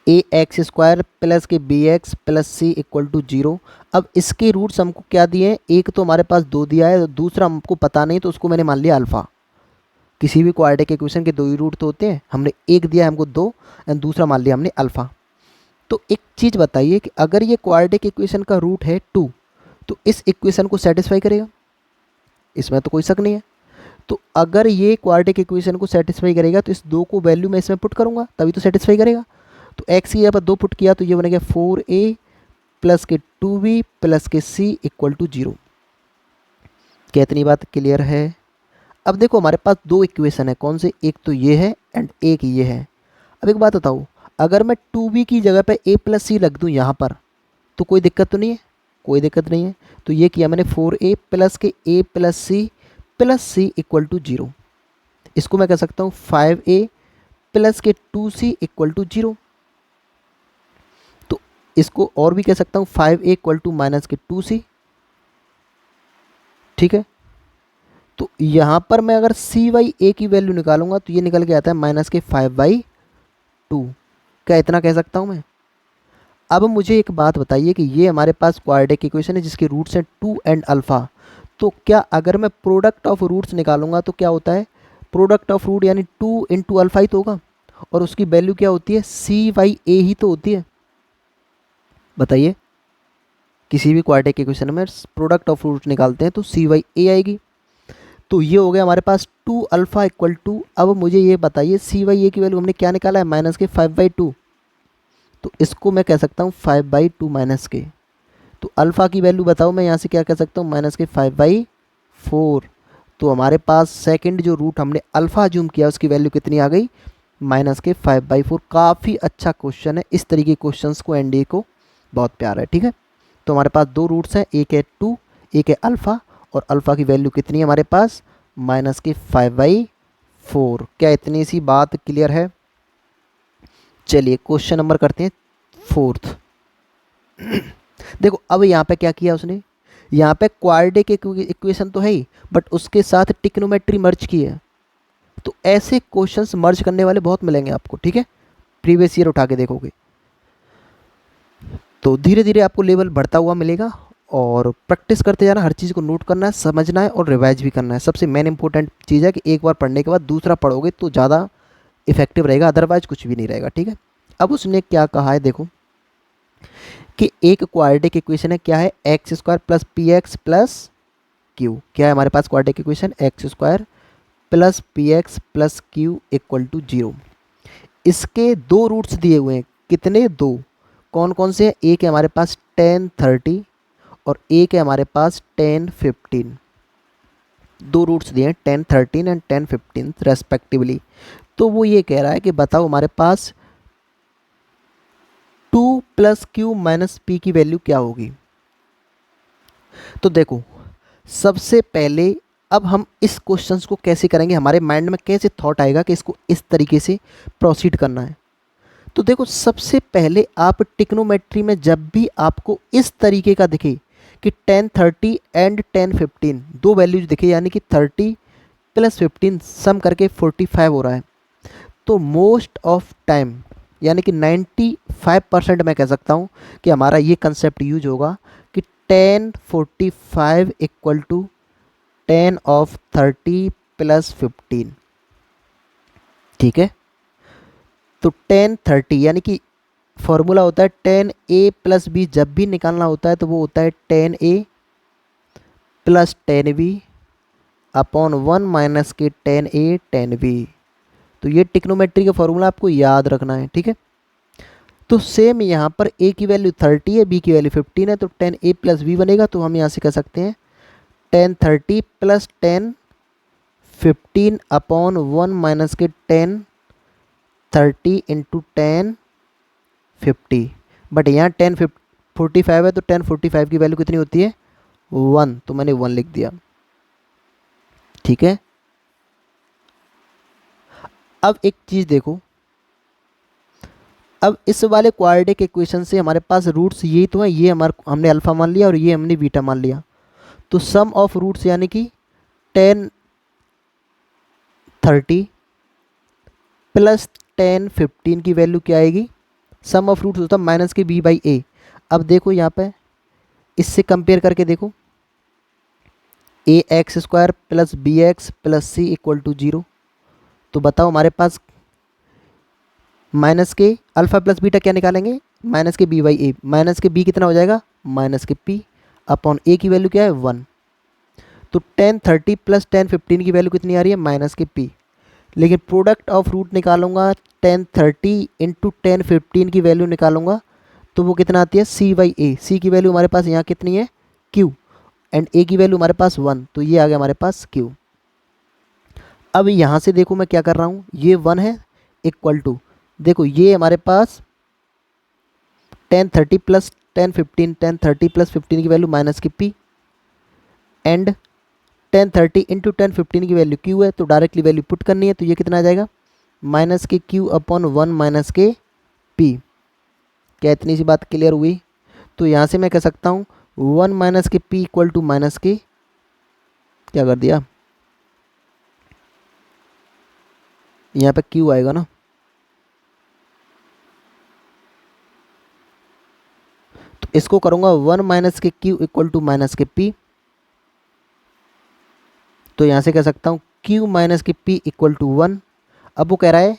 ए एक्स स्क्वायर प्लस के b x plus c equal to 0। अब इसके रूट्स हमको क्या दिए हैं? एक तो हमारे पास 2 दिया है, दूसरा हमको पता नहीं तो उसको मैंने मान लिया अल्फ़ा। किसी भी क्वाड्रेटिक इक्वेशन के दो ही रूट तो होते हैं, हमने एक दिया है हमको 2 एंड दूसरा मान लिया हमने अल्फ़ा। तो एक चीज़ बताइए कि अगर ये क्वाड्रेटिक इक्वेशन का रूट है 2 तो इस इक्वेशन को सेटिस्फाई करेगा? इसमें तो कोई शक नहीं है। तो अगर ये क्वाड्रेटिक इक्वेशन को सेटिस्फाई करेगा तो इस 2 को वैल्यू मैं इसमें पुट करूँगा तभी तो सेटिस्फाई करेगा। तो एक्स की यहाँ पर 2 पुट किया तो ये बनेगा 4a प्लस के 2b प्लस के c इक्वल टू 0। क्या इतनी बात क्लियर है? अब देखो हमारे पास दो इक्वेशन है, कौन से? एक तो ये है एंड एक ये है। अब एक बात बताओ, अगर मैं 2b की जगह पे a प्लस सी रख दूँ यहाँ पर तो कोई दिक्कत तो नहीं है? कोई दिक्कत नहीं है। तो ये किया मैंने 4a प्लस के a plus c equal to 0। इसको मैं कह सकता हूँ 5a प्लस के 2c इक्वल टू 0। तो इसको और भी कह सकता हूँ 5a इक्वल टू माइनस के 2c। ठीक है, तो यहाँ पर मैं अगर c बाई ए की वैल्यू निकालूंगा तो ये निकल के आता है माइनस के 5/2। क्या इतना कह सकता हूँ मैं? अब मुझे एक बात बताइए कि ये हमारे पास क्वाड्रेटिक इक्वेशन है जिसके रूट्स हैं 2 एंड अल्फ़ा। तो क्या अगर मैं प्रोडक्ट ऑफ रूट्स निकालूंगा तो क्या होता है? प्रोडक्ट ऑफ रूट यानी 2 इंटू अल्फ़ा ही तो होगा, और उसकी वैल्यू क्या होती है? c बाई ए ही तो होती है। बताइए, किसी भी क्वाड्रेटिक इक्वेशन में प्रोडक्ट ऑफ रूट निकालते हैं तो c बाई ए आएगी। तो ये हो गया हमारे पास 2 अल्फ़ा इक्वल टू, अब मुझे ये बताइए सी बाई ए की वैल्यू हमने क्या निकाला है, माइनस के 5/2। तो इसको मैं कह सकता हूँ 5/2 माइनस के। तो अल्फ़ा की वैल्यू बताओ, मैं यहाँ से क्या कह सकता हूँ, माइनस के 5/4। तो हमारे पास सेकंड जो रूट हमने अल्फ़ा जूम किया उसकी वैल्यू कितनी आ गई, माइनस के 5/4। काफ़ी अच्छा क्वेश्चन है, इस तरीके के क्वेश्चंस को एनडीए को बहुत प्यार है। ठीक है, तो हमारे पास दो रूट्स हैं, एक है 2, एक है अल्फ़ा, और अल्फ़ा की वैल्यू कितनी है हमारे पास, माइनस के 5/4। क्या इतनी सी बात क्लियर है? चलिए क्वेश्चन नंबर करते हैं फोर्थ। देखो अब यहाँ पे क्या किया उसने, यहाँ पे क्वाड्रेटिक इक्वेशन तो है ही, बट उसके साथ टिक्नोमेट्री मर्ज की है। तो ऐसे क्वेश्चंस मर्ज करने वाले बहुत मिलेंगे आपको। ठीक है, प्रीवियस ईयर उठा के देखोगे तो धीरे धीरे आपको लेवल बढ़ता हुआ मिलेगा। और प्रैक्टिस करते जाना, हर चीज़ को नोट करना है, समझना है और रिवाइज भी करना है। सबसे मेन इंपॉर्टेंट चीज़ है कि एक बार पढ़ने के बाद दूसरा पढ़ोगे तो ज़्यादा इफेक्टिव रहेगा, अदरवाइज कुछ भी नहीं रहेगा। ठीक है, अब उसने क्या कहा है देखो, कि एक क्वाड्रेटिक इक्वेशन है, क्या है, x square plus p x plus q. क्या है हमारे पास quadratic equation, x square plus p x plus q equal to 0। इसके दो रूट्स दिए हुए हैं, कितने, दो। कौन कौन से हैं, एक है हमारे पास 10/30 और एक है हमारे पास 10/15। दो रूट्स दिए हैं 10/13 एंड 10/15 रेस्पेक्टिवली। तो वो ये कह रहा है कि बताओ हमारे पास 2 प्लस क्यू माइनस पी की वैल्यू क्या होगी। तो देखो सबसे पहले अब हम इस क्वेश्चंस को कैसे करेंगे, हमारे माइंड में कैसे थॉट आएगा कि इसको इस तरीके से प्रोसीड करना है। तो देखो सबसे पहले आप टिक्नोमेट्री में जब भी आपको इस तरीके का दिखे कि 10/30 एंड 10/15 दो वैल्यूज दिखे, यानी कि 30 प्लस 15 सम करके 45 हो रहा है, तो मोस्ट ऑफ टाइम यानी कि 95% मैं कह सकता हूँ कि हमारा ये कंसेप्ट यूज होगा कि 10/45 इक्वल टू 10/30 प्लस 15। ठीक है, तो 10/30 यानी कि फॉर्मूला होता है 10a प्लस बी, जब भी निकालना होता है तो वो होता है 10a plus 10b upon 1 minus के 10a 10b। तो ये टिक्नोमेट्री का फॉर्मूला आपको याद रखना है। ठीक है, तो सेम यहाँ पर a की वैल्यू 30 है, b की वैल्यू 15 है, तो 10a प्लस b बनेगा। तो हम यहाँ से कह सकते हैं 10/30 प्लस 10/15 अपॉन 1 माइनस के 10/30 इंटू 10/50। बट यहाँ 10/45 है, तो 10/45 की वैल्यू कितनी होती है, 1, तो मैंने 1 लिख दिया। ठीक है, अब एक चीज़ देखो, अब इस वाले क्वाड्रेटिक इक्वेशन से हमारे पास रूट्स यही तो है, ये हमने अल्फ़ा मान लिया और ये हमने बीटा मान लिया। तो सम ऑफ रूट्स यानी कि 10/30 प्लस 10/15 की वैल्यू क्या आएगी, सम ऑफ रूट्स होता है माइनस के b/a। अब देखो यहाँ पे इससे कंपेयर करके देखो, ax² plus bx plus c equal to 0। तो बताओ हमारे पास माइनस के अल्फ़ा प्लस बीटा क्या निकालेंगे, माइनस के b/a, माइनस के b कितना हो जाएगा, माइनस के p अपॉन a की वैल्यू क्या है, 1। तो 10/30 प्लस 10/15 की वैल्यू कितनी आ रही है, माइनस के p। लेकिन प्रोडक्ट ऑफ रूट निकालूंगा 10/30 इंटू 10/15 की वैल्यू निकालूंगा तो वो कितना आती है, c/a। c की वैल्यू हमारे पास यहाँ कितनी है, q, एंड a की वैल्यू हमारे पास 1, तो ये आ गया हमारे पास q। अब यहाँ से देखो मैं क्या कर रहा हूँ, ये 1 है इक्वल टू, देखो ये हमारे पास 10/30 प्लस 10/15, 10/30 प्लस 15 की वैल्यू माइनस की p, एंड 10/30 इंटू 10/15 की वैल्यू q है, तो डायरेक्टली वैल्यू पुट करनी है, तो ये कितना आ जाएगा, माइनस के q अपॉन 1 माइनस के p। क्या इतनी सी बात क्लियर हुई? तो यहाँ से मैं कह सकता हूँ 1 माइनस के p इक्वल टू माइनस के, क्या कर दिया, यहाँ पे q आएगा ना, तो इसको करूँगा 1 माइनस के q इक्वल टू माइनस के p। तो यहाँ से कह सकता हूँ q माइनस के p इक्वल टू 1। अब वो कह रहा है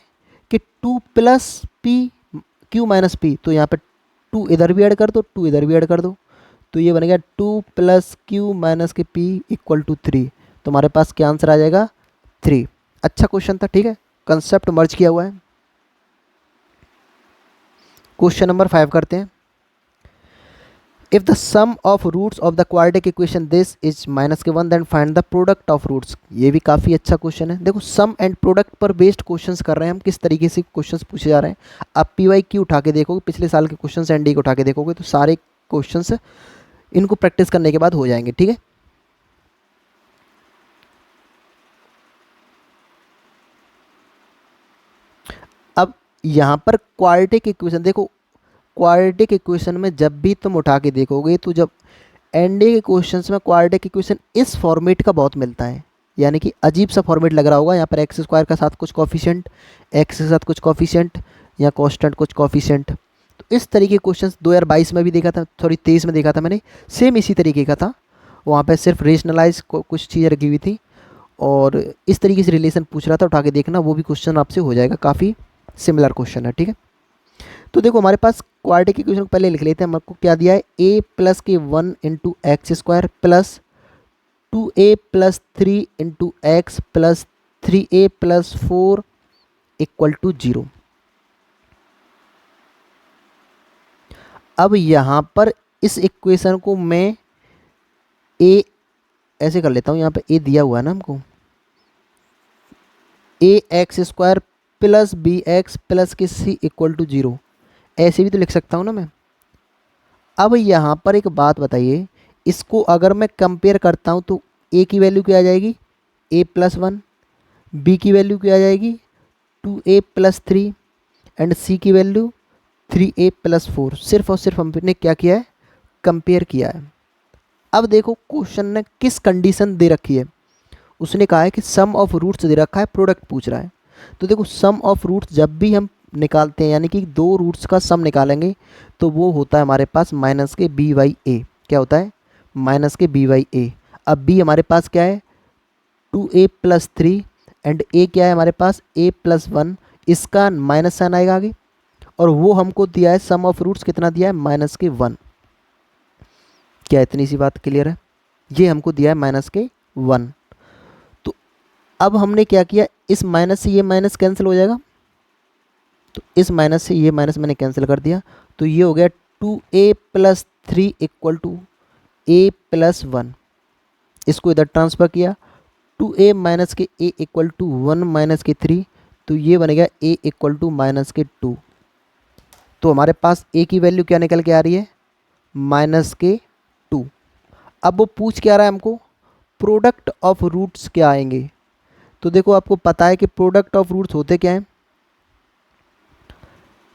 कि 2 plus p q minus p, तो यहाँ पे 2 इधर भी ऐड कर दो, 2 इधर भी ऐड कर दो, तो ये बन गया 2 प्लस q माइनस के p इक्वल टू 3। तो हमारे पास क्या आंसर आ जाएगा 3। अच्छा क्वेश्चन था, ठीक है, कंसेप्ट मर्ज किया हुआ है। क्वेश्चन नंबर 5 करते हैं। If the sum of roots of the quadratic equation this is -1 then find the product of roots. ये भी काफ़ी अच्छा क्वेश्चन है। देखो सम एंड प्रोडक्ट पर बेस्ड क्वेश्चंस कर रहे हैं हम, किस तरीके से क्वेश्चंस पूछे जा रहे हैं। आप PYQ उठा के देखोगे, पिछले साल के क्वेश्चंस एंड को उठा के देखोगे तो सारे क्वेश्चंस इनको प्रैक्टिस करने के बाद हो जाएंगे, ठीक है। अब यहाँ पर क्वाड्रेटिक इक्वेशन देखो, क्वाड्रेटिक इक्वेशन में जब भी तुम उठा के देखोगे तो जब एनडीए के क्वेश्चंस में क्वाड्रेटिक इक्वेशन इस फॉर्मेट का बहुत मिलता है, यानी कि अजीब सा फॉर्मेट लग रहा होगा। यहाँ पर एक्स स्क्वायर का साथ कुछ कॉफिशिएंट, एक्स के साथ कुछ कॉफिशिएंट या कांस्टेंट कुछ कॉफिशिएंट। तो इस तरीके के क्वेश्चंस 2022 में भी देखा था, सॉरी 23 में देखा था मैंने, सेम इसी तरीके का था। वहाँ पर सिर्फ रेशनलाइज कुछ चीज़ें रखी हुई थी और इस तरीके से रिलेशन पूछ रहा था, उठा के देखना, वो भी क्वेश्चन आपसे हो जाएगा। काफ़ी सिमिलर क्वेश्चन है, ठीक है। तो देखो हमारे पास क्वाड्रेटिक इक्वेशन को पहले लिख लेते हैं। हमको क्या दिया है, a प्लस के 1 into x square plus 2a plus 3 into x plus 3a plus 4 equal to 0। अब यहाँ पर इस इक्वेशन को मैं a ऐसे कर लेता हूँ, यहाँ पे a दिया हुआ है ना हमको, a x square plus B x plus के c इक्वल टू 0, ऐसे भी तो लिख सकता हूँ ना मैं। अब यहाँ पर एक बात बताइए, इसको अगर मैं कंपेयर करता हूँ तो a की वैल्यू क्या आ जाएगी, a प्लस 1, b की वैल्यू क्या आ जाएगी 2a प्लस 3 एंड c की वैल्यू 3a प्लस 4। सिर्फ और सिर्फ हमने क्या किया है, कंपेयर किया है। अब देखो क्वेश्चन ने किस कंडीशन दे रखी है, उसने कहा है कि सम ऑफ रूट्स दे रखा है, प्रोडक्ट पूछ रहा है। तो देखो सम ऑफ रूट्स जब भी हम निकालते हैं, यानी कि दो रूट्स का सम निकालेंगे तो वो होता है हमारे पास माइनस के b/a। क्या होता है, माइनस के b/a। अब b हमारे पास क्या है 2a प्लस 3 एंड a क्या है हमारे पास a प्लस 1, इसका माइनस साइन आएगा आगे, और वो हमको दिया है सम ऑफ रूट्स कितना दिया है माइनस के 1। क्या इतनी सी बात क्लियर है, ये हमको दिया है माइनस के 1। तो अब हमने क्या किया, इस माइनस से ये माइनस कैंसिल हो जाएगा, तो इस माइनस से ये माइनस मैंने कैंसिल कर दिया, तो ये हो गया 2a plus 3 equal to a plus 1। इसको इधर ट्रांसफ़र किया, 2a माइनस के a इक्वल टू 1 माइनस के 3, तो ये बनेगा a इक्वल टू माइनस के 2। तो हमारे पास a की वैल्यू क्या निकल के आ रही है, माइनस के 2। अब वो पूछ क्या रहा है हमको, प्रोडक्ट ऑफ रूट्स क्या आएंगे। तो देखो आपको पता है कि प्रोडक्ट ऑफ रूट्स होते क्या हैं,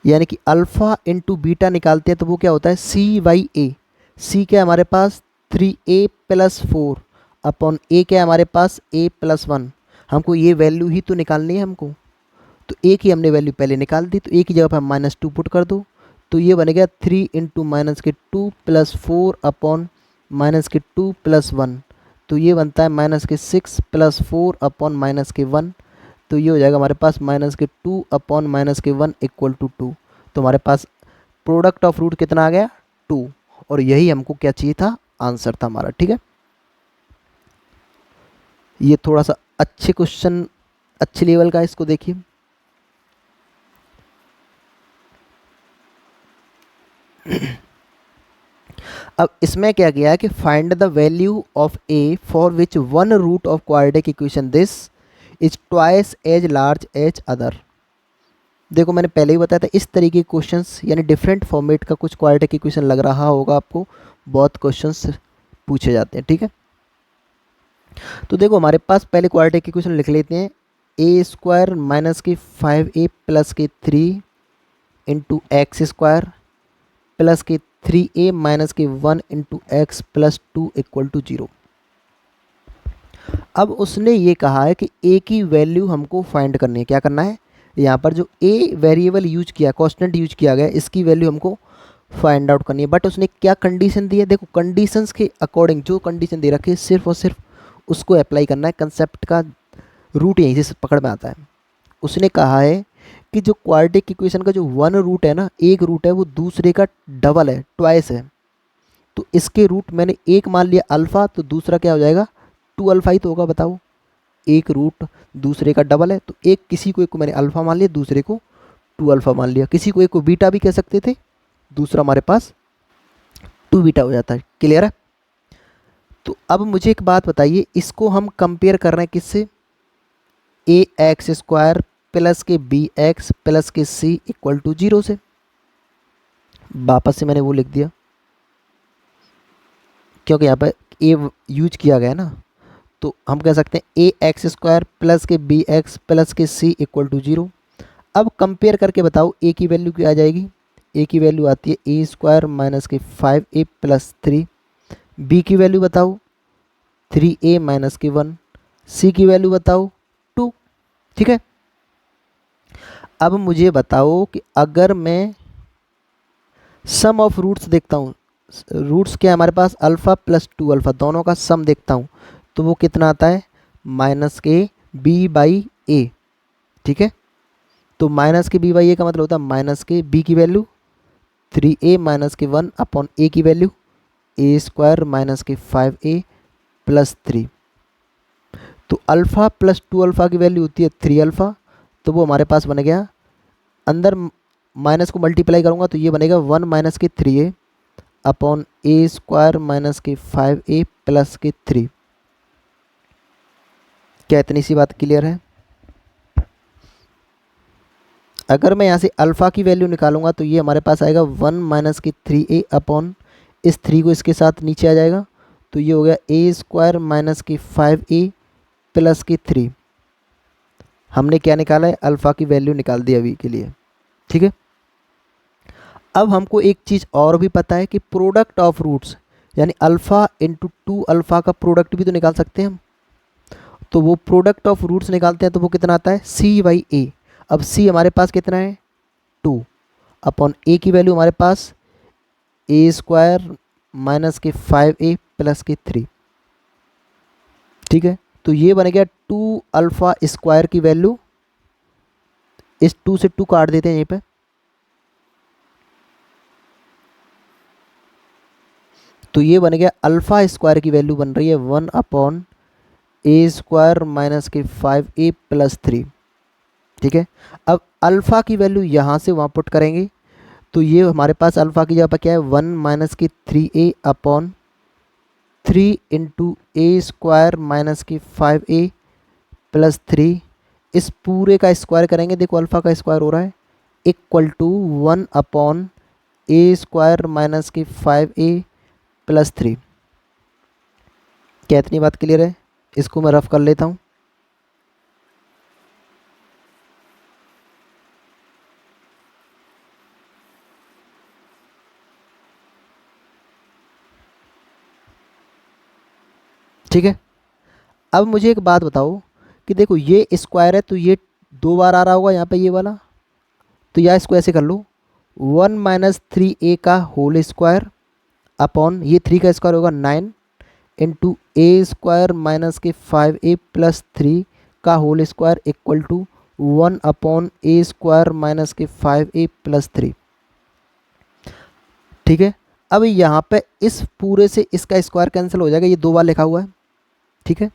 यानी कि अल्फ़ा इंटू बीटा निकालते हैं तो वो क्या होता है c/a। c क्या है हमारे पास 3a प्लस 4 अपॉन a क्या है हमारे पास a प्लस 1। हमको ये वैल्यू ही तो निकालनी है हमको, तो a की हमने वैल्यू पहले निकाल दी, तो a की जगह पर हम -2 पुट कर दो, तो ये बनेगा 3 इंटू माइनस के 2 प्लस 4 अपॉन माइनस के 2 प्लस 1, तो ये बनता है माइनस के 6 प्लस 4 अपॉन माइनस के 1, तो ये हो जाएगा हमारे पास माइनस के 2 अपॉन माइनस के 1 इक्वल टू 2। तो हमारे पास प्रोडक्ट ऑफ रूट कितना आ गया 2, और यही हमको क्या चाहिए था, आंसर था हमारा, ठीक है। ये थोड़ा सा अच्छे क्वेश्चन, अच्छे लेवल का, इसको देखिए। अब इसमें क्या किया है कि find the value of a for which one root of quadratic equation this is twice as large as other. देखो मैंने पहले ही बताया था, इस तरीके के क्वेश्चंस यानी डिफरेंट फॉर्मेट का कुछ क्वाड्रेटिक इक्वेशन लग रहा होगा आपको, बहुत क्वेश्चंस पूछे जाते हैं, ठीक है। तो देखो हमारे पास पहले क्वाड्रेटिक इक्वेशन लिख लेते हैं, a स्क्वायर माइनस के 5a प्लस के 3 इंटू एक्स स्क्वायर प्लस के 3a माइनस के 1 into x plus 2 equal to 0। अब उसने ये कहा है कि a की वैल्यू हमको फाइंड करनी है। क्या करना है, यहाँ पर जो a वेरिएबल यूज किया, कांस्टेंट यूज किया गया, इसकी वैल्यू हमको फाइंड आउट करनी है। बट उसने क्या कंडीशन दी है, देखो कंडीशंस के अकॉर्डिंग जो कंडीशन दे रखी है सिर्फ और सिर्फ उसको अप्लाई करना है। कंसेप्ट का रूट यहीं से पकड़ में आता है। उसने कहा है कि जो क्वाड्रेटिक इक्वेशन का जो वन रूट है ना, एक रूट है वो दूसरे का डबल है, ट्वाइस है। तो इसके रूट मैंने एक मान लिया अल्फ़ा, तो दूसरा क्या हो जाएगा टू अल्फ़ा ही तो होगा, बताओ। एक रूट दूसरे का डबल है, तो एक किसी को एक को मैंने अल्फ़ा मान लिया, दूसरे को टू अल्फ़ा मान लिया, किसी को एक को बीटा भी कह सकते थे, दूसरा हमारे पास टू बीटा हो जाता है। क्लियर है? तो अब मुझे एक बात बताइए, इसको हम कंपेयर कर रहे हैं किससे? ए एक्स स्क्वायर प्लस के बी एक्स प्लस के सी इक्वल टू 0 से। वापस से मैंने वो लिख दिया क्योंकि यहाँ पर ए यूज किया गया ना, तो हम कह सकते हैं ए एक्स स्क्वायर प्लस के बी एक्स प्लस के सी इक्वल टू 0। अब कंपेयर करके बताओ ए की वैल्यू क्या आ जाएगी? ए की वैल्यू आती है ए स्क्वायर माइनस के 5a प्लस 3। बी की वैल्यू बताओ 3a माइनस के 1। सी की वैल्यू बताओ 2। ठीक है, अब मुझे बताओ कि अगर मैं सम ऑफ रूट्स देखता हूँ, रूट्स क्या है हमारे पास? अल्फ़ा प्लस टू अल्फ़ा, दोनों का सम देखता हूँ, तो वो कितना आता है? माइनस के बी बाई ए। ठीक है, तो माइनस के बी बाई ए का मतलब होता है माइनस के बी की वैल्यू 3a माइनस के 1 अपॉन ए की वैल्यू ए स्क्वायर माइनस के 5a प्लस 3। तो अल्फ़ा प्लस टू अल्फ़ा की वैल्यू होती है 3 अल्फ़ा, तो वो हमारे पास बन गया, अंदर माइनस को मल्टीप्लाई करूँगा तो ये बनेगा 1 माइनस के 3a upon a square minus के 5a प्लस के 3। क्या इतनी सी बात क्लियर है? अगर मैं यहाँ से अल्फ़ा की वैल्यू निकालूंगा तो ये हमारे पास आएगा 1 माइनस की 3a अपॉन इस 3 को इसके साथ नीचे आ जाएगा, तो ये हो गया ए स्क्वायर माइनस की 5a प्लस की 3। हमने क्या निकाला है? अल्फ़ा की वैल्यू निकाल दी अभी के लिए। ठीक है, अब हमको एक चीज़ और भी पता है कि प्रोडक्ट ऑफ रूट्स यानी अल्फ़ा इंटू टू अल्फ़ा का प्रोडक्ट भी तो निकाल सकते हैं हम। तो वो प्रोडक्ट ऑफ रूट्स निकालते हैं तो वो कितना आता है? सी बाई ए। अब सी हमारे पास कितना है? 2 अपॉन ए की वैल्यू हमारे पास ए स्क्वायर माइनस के 5a प्लस के 3। ठीक है, तो ये बन गया 2 अल्फ़ा स्क्वायर की वैल्यू, इस 2 से 2 काट देते हैं यहीं पे, तो ये बन गया अल्फ़ा स्क्वायर की वैल्यू बन रही है 1 अपॉन ए स्क्वायर माइनस के 5a प्लस 3। ठीक है, अब अल्फ़ा की वैल्यू यहाँ से वहाँ पुट करेंगे तो ये हमारे पास अल्फ़ा की जगह पर क्या है? 1 माइनस की 3a अपॉन 3 इंटू ए स्क्वायर माइनस की 5a प्लस 3। इस पूरे का स्क्वायर करेंगे, देखो अल्फ़ा का स्क्वायर हो रहा है, equal to 1 upon a square minus की 5a प्लस 3। क्या इतनी बात क्लियर है? इसको मैं रफ कर लेता हूँ। ठीक है, अब मुझे एक बात बताओ कि देखो ये स्क्वायर है तो ये 2 बार आ रहा होगा यहाँ पे ये वाला, तो या इसको ऐसे कर लो 1 माइनस 3a का होल स्क्वायर अपॉन ये 3 का स्क्वायर होगा 9 इंटू ए स्क्वायर माइनस के 5a प्लस 3 का whole square equal to 1 upon a square minus के 5a प्लस 3। ठीक है, अब यहाँ पे इस पूरे से इसका स्क्वायर कैंसिल हो जाएगा, ये 2 बार लिखा हुआ है। ठीक है,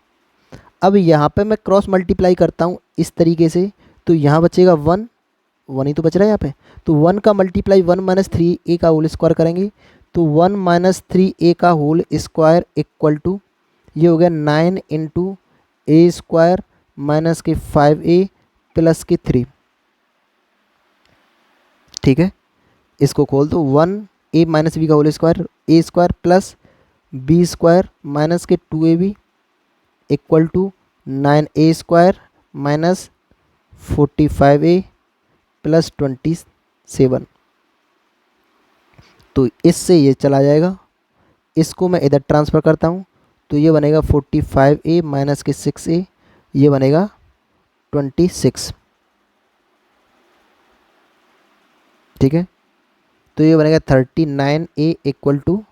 अब यहाँ पे मैं क्रॉस मल्टीप्लाई करता हूँ इस तरीके से, तो यहाँ बचेगा 1 ही तो बच रहा है यहाँ पे, तो 1 का मल्टीप्लाई 1 माइनस 3a का होल स्क्वायर करेंगे तो 1 माइनस 3a का होल स्क्वायर इक्वल टू ये हो गया 9 इंटू ए स्क्वायर माइनस के 5a प्लस के 3। ठीक है, इसको खोल दो 1a माइनस बी का whole square a square plus b square minus के 2ab equal to 9a square minus 45a plus 27। तो इससे ये चला जाएगा, इसको मैं इधर ट्रांसफ़र करता हूँ तो ये बनेगा 45a माइनस के 6a, ये बनेगा 26। ठीक है, तो ये बनेगा 39a इक्वल टू